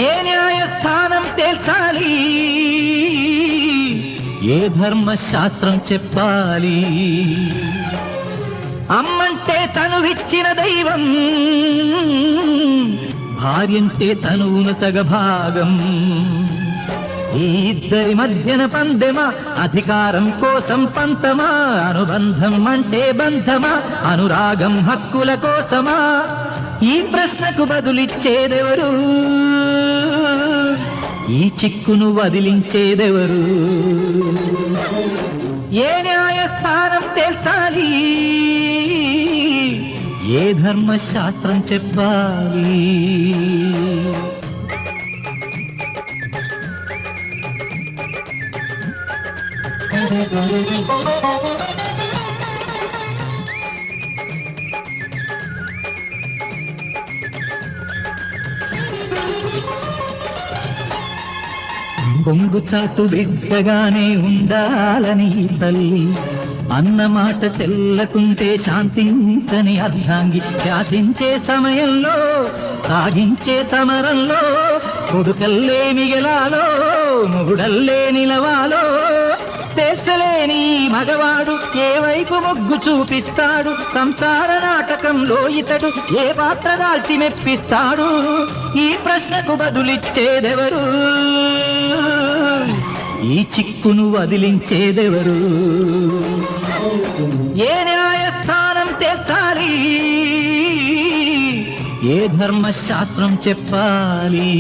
ఏ న్యాయస్థానం తేల్చాలి, ఏ ధర్మశాస్త్రం చెప్పాలి. అమ్మంటే తనువిచ్చిన దైవం, భార్యంటే తనువున సగభాగం. ఈ ఇద్దరి మధ్యన పందెమా, అధికారం కోసం పంతమా, అనుబంధం అంటే బంధమా, అనురాగం హక్కుల కోసమా? ఈ ప్రశ్నకు బదులిచ్చేదెవరు, ఈ చిక్కును వదిలించేదెవరు? ఏ న్యాయస్థానం తేల్చాలి, ఏ ధర్మశాస్త్రం చెప్పాలి. పొంగు చాటు బిడ్డగానే ఉండాలని తల్లి అన్నమాట చెల్లకుంటే శాంతించని అర్ధాంగి. శాసించే సమయంలో సాగించే సమరంలో కొడుకల్లే మిగలాలో మొగుడల్లే నిలవాలో. తేల్చలేని మగవాడు ఏ వైపు మొగ్గు చూపిస్తాడు, సంసార నాటకంలో ఇతడు ఏ పాత్ర దాల్చి మెప్పిస్తాడు? ఈ ప్రశ్నకు బదులిచ్చేదెవరు, ఈ చిక్కును వదిలించేదెవరు? ఏ న్యాయస్థానం తేల్చాలి, ఏ ధర్మశాస్త్రం చెప్పాలి.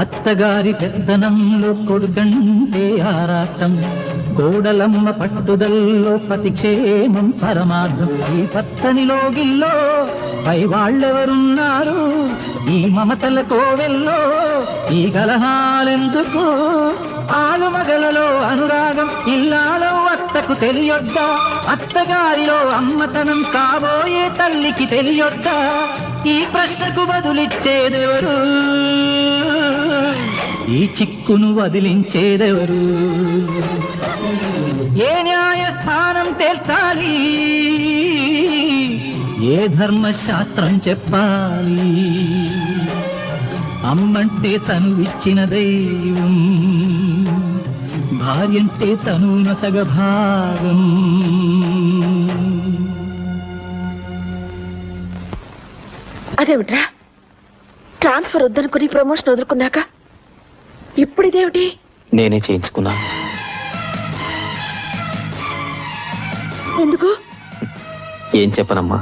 అత్తగారి పెత్తనంలో కొడుకంటే ఆరాటం, కోడలమ్మ పట్టుదల్లో ప్రతిక్షేమం పరమార్థం. ఈ పచ్చని లోగిల్లో పై వాళ్ళెవరున్నారు, ఈ మమతల కోవెల్లో ఈ కలహాలెందుకు? ఆలుమగలలో అనురాగం ఇల్లాలో అత్తకు తెలియొద్దా, అత్తగారిలో అమ్మతనం కాబోయే తల్లికి తెలియొద్దా? ఈ ప్రశ్నకు బదులిచ్చేదెవరు, ఈ చిక్కును వదిలించేదెవరు? ఏ న్యాయస్థానం తేల్చాలి? ఏ ధర్మశాస్త్రం చెప్పాలి? అమ్మంటే తనువిచ్చిన దైవం, భార్యంటే తనున సగభాగం. అదేమిట్రా, ట్రాన్స్ఫర్ వద్దనుకుని ప్రమోషన్ వదులుకున్నాక ఇప్పుడు ఇదేమిటి? నేనే చేయించుకున్నాను. ఎందుకు? ఏం చెప్పనమ్మా,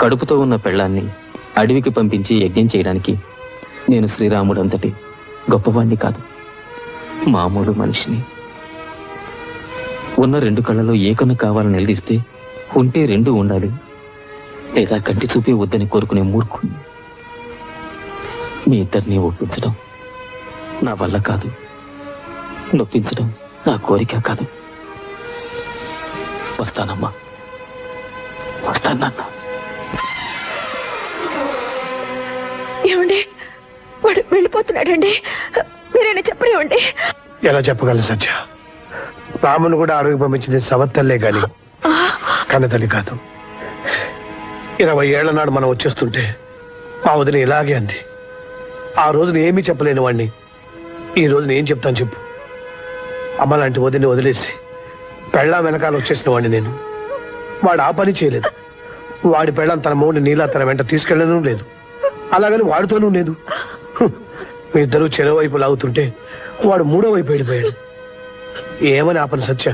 కడుపుతో ఉన్న పెళ్ళాన్ని అడవికి పంపించి యజ్ఞం చేయడానికి నేను శ్రీరాముడు అంతటి గొప్పవాణ్ణి కాదు, మామూలు మనిషిని. ఉన్న 2 కళ్ళలో ఏ కన్ను కావాలని నిలదీస్తే ఉంటే 2 ఉండాలి, లేదా కంటి చూపే వద్దని కోరుకునే మూర్ఖుణ్ణి. మీ ఇద్దరిని ఒప్పించడం నా వల్ల కాదు, నొప్పించడం నా కోరిక కాదు. వస్తానమ్మా, వస్తాను నాన్న. ఏమండి, వాడు వెళ్ళిపోతున్నాడండి, మీరైనా చెప్పనివ్వండి. ఎలా చెప్పగలను సత్య? రామును కూడా అడవికి పంపించింది సవత్తల్లే గాని కన్నతల్లి కాదు. 20 ఏళ్ల నాడు మనం వచ్చేస్తుంటే మా వదిన ఇలాగే అంది. ఆ రోజున ఏమీ చెప్పలేని వాడిని ఈ రోజున ఏం చెప్తాను చెప్పు? అమ్మ లాంటి వదిని వదిలేసి పెళ్ళాం వెనకాల వచ్చేసిన వాడిని నేను. వాడు ఆ పని చేయలేదు. వాడి పెళ్ళాం తన మౌని నీలా తన వెంట తీసుకెళ్ళడం లేదు, అలాగని వాడితోనూ లేదు. మీ ఇద్దరు చెరో వైపు లాగుతుంటే వాడు 3వ వైపు వెళ్ళిపోయాడు. ఏమని ఆపను సత్య?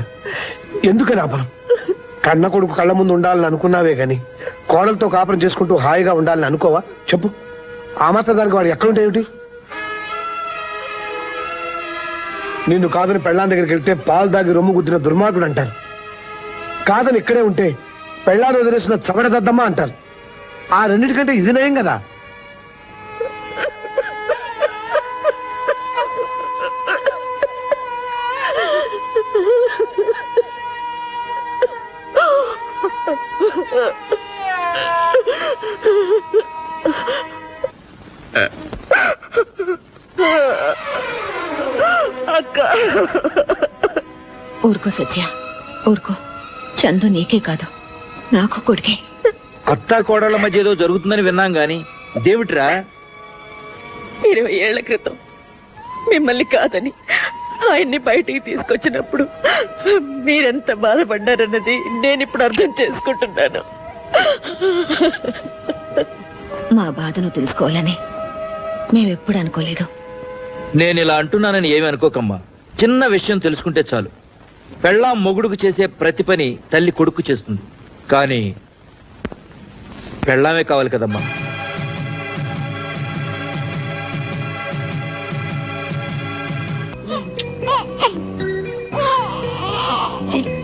ఎందుకని ఆపను? కన్న కొడుకు కళ్ళ ముందు ఉండాలని అనుకున్నావే గాని కోడలతో కాపురం చేసుకుంటూ హాయిగా ఉండాలని అనుకోవా చెప్పు? ఆ మాత్రం దానికి వాడు ఎక్కడుంటే ఏమిటి? నిన్ను కాదని పెళ్ళాం దగ్గరికి వెళ్తే పాలు దాగి రొమ్ము గుద్దిన దుర్మార్గుడు అంటారు. కాదని ఇక్కడే ఉంటే పెళ్ళాన్ని వదిలేసిన చవడదద్దమ్మా అంటారు. ఆ రెండింటికంటే ఇది నయం కదా. ఊరుకో సత్య, ఊరుకో. చందు నీకే కాదు, నాకు కొడుకే. అత్తా కోడళ్ళ మధ్య ఏదో జరుగుతుందని విన్నాం గాని ఇదేమిట్రా? 20 ఏళ్ల క్రితం మిమ్మల్ని కాదని ఆయన్ని బయటికి తీసుకొచ్చినప్పుడు మీరెంత బాధపడ్డారన్నది నేను ఇప్పుడు అర్థం చేసుకుంటున్నాను. మా బాధను తెలుసుకోవాలని మేమెప్పుడు అనుకోలేదు. నేను ఇలా అంటున్నానని ఏమి అనుకోకమ్మా. చిన్న విషయం తెలుసుకుంటే చాలు. పెళ్ళాం మొగుడుకు చేసే ప్రతి పని తల్లి కొడుకు చేస్తుంది, కానీ పెళ్ళామే కావాలి కదమ్మా.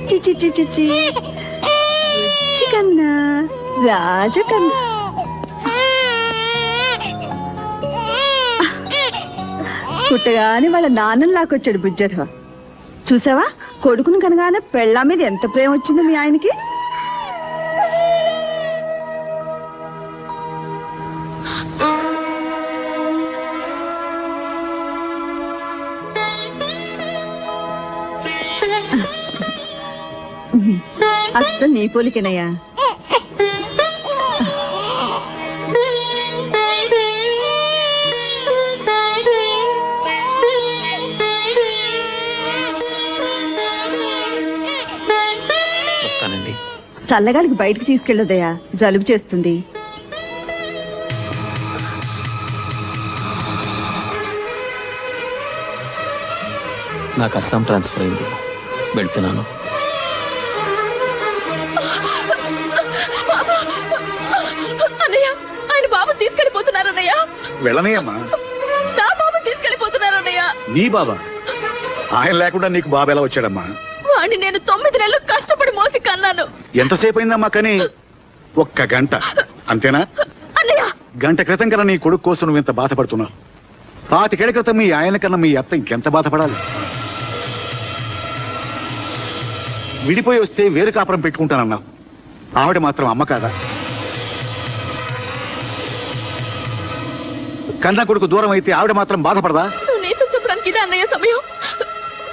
చిచ్చి చిచ్చి చిచ్చి కన్నా రాజకన్నా పుట్టగానే వాళ్ళ నాన్నని లాక్కొచ్చాడు బుజ్జధవ. చూసావా, కొడుకును కనగానే పెళ్ళా మీద ఎంత ప్రేమ వచ్చిందో మీ ఆయనకి. అస్సలు నీ పోలికేనయ్యా. వస్తానండి. చల్లగాలికి బయటకు తీసుకెళ్ళదయ్యా, జలుబు చేస్తుంది. నాకు అస్సాం ట్రాన్స్ఫర్ అయింది, వెళ్తున్నాను. అన్నయ్య, ఆయన బాబు తీసుకెళ్లిపోతున్నారన్నయ్య. వెళ్ళనయ్యమ్మా. నా బాబు తీసుకెళ్లిపోతున్నారన్నయ్య. నీ బాబా? ఆయన లేకుండా నీకు బాబు ఎలా వచ్చాడమ్మా? వాడిని నేను 9 నెలలు కష్టపడి మోసి కన్నాను. ఎంతసేపు అయిందమ్మా? కానీ 1 గంట అంతేనా? అన్నయ్య, గంట క్రితం కన్నా నీ కొడుకు కోసం నువ్వు ఇంత బాధపడుతున్నావు. 25 ఏళ్ల క్రితం మీ ఆయన కన్నా మీ అత్త ఇంకెంత బాధపడాలి? విడిపోయి వస్తే వేరు కాపురం పెట్టుకుంటానన్నావు. ఆవిడ మాత్రం అమ్మ కాదా? కన్నా కొడుకు దూరం అయితే ఆవిడ మాత్రం బాధపడదా? నువ్వు నీతో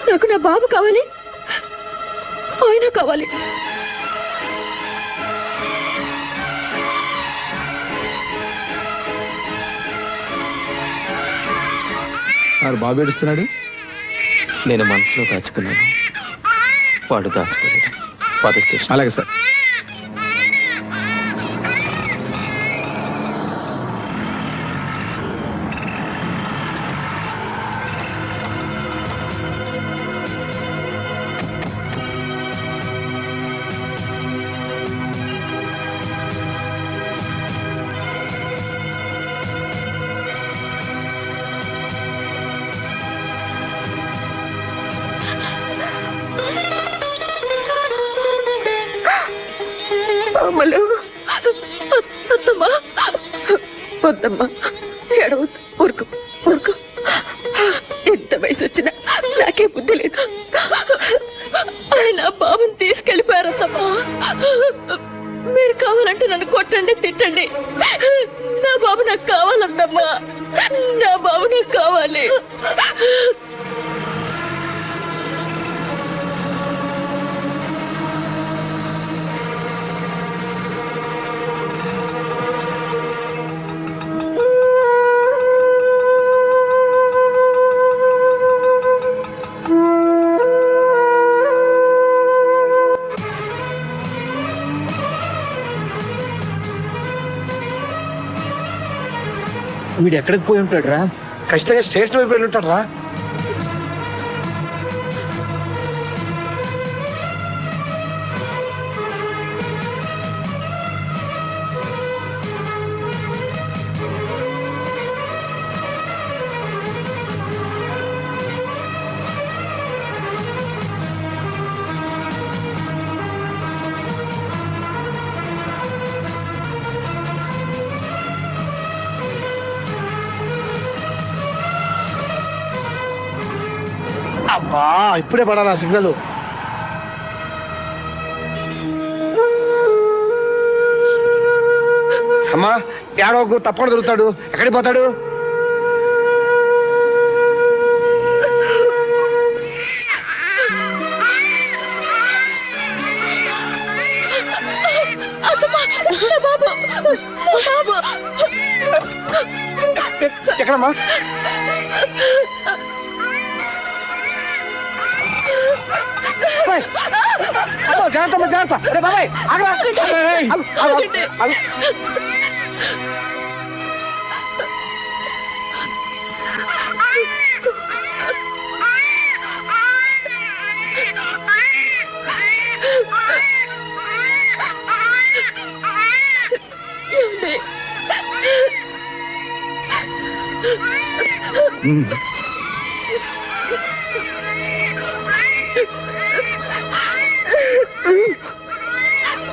నాకు నా బాబు కావాలి, ఆయన కావాలి. బాబు ఏడుస్తున్నాడు. నేను మనసులో దాచుకున్నాను, వాడు దాచుకోలేడు. పద స్టేషన్. అలాగే సార్. అమ్మలు, అత్తమ్మా, వద్దమ్మా, ఏడవద్దు, ఊరుకు ఊరుకు. ఎంత వయసు వచ్చినా నాకే బుద్ధి లేదు. ఆయన బాబుని తీసుకెళ్ళిపోయారత్తమ్మా. మీరు కావాలంటే నన్ను కొట్టండి, తిట్టండి. నా బాబు నాకు కావాలంటమ్మా, నా బాబు నాకు కావాలి. వీడు ఎక్కడికి పోయి ఉంటాడు రా? ఖచ్చితంగా స్టేషన్ వైపు వెళ్ళి ఉంటాడు రా. అబ్బా, ఇప్పుడే పడాలా సిగ్నల్. అమ్మా, ఏడవకు, తప్పకుండా దొరుకుతాడు. ఎక్కడికి పోతాడు? ఎక్కడమ్మా? జాగ్రత్త జాగ్రత్త. అరే బాబాయ్,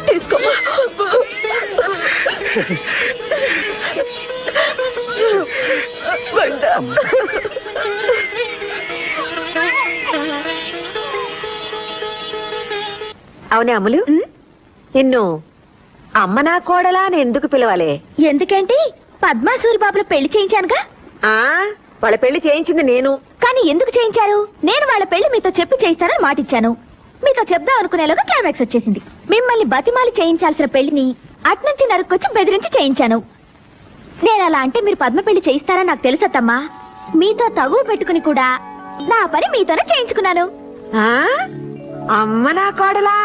తీసుకో. అవునే అమ్ములు, నిన్ను అమ్మ నా కోడలా అని ఎందుకు పిలవాలి? ఎందుకంటే పద్మాసూరి బాబుల పెళ్లి చేయించానుగా. వాళ్ళ పెళ్లి చేయించింది నేను. కానీ ఎందుకు చేయించారు? నేను వాళ్ళ పెళ్లి మీతో చెప్పి చేయిస్తానని మాటిచ్చాను. మీతో చెప్దాం అనుకునేలాగా క్లైమాక్స్ వచ్చేసింది. మిమ్మల్ని బతిమాలి చేయించాల్సిన పెళ్లిని అట్నుంచి నరుక్కొచ్చి బెదిరించి చేయించాను. నేను అలా అంటే మీరు పద్మ పెళ్లి చేయిస్తారని నాకు తెలుసత్తమ్మా. మీతో తగువ పెట్టుకుని కూడా నా పని మీతోనే చేయించుకున్నాను. అమ్మ నా కోడలా?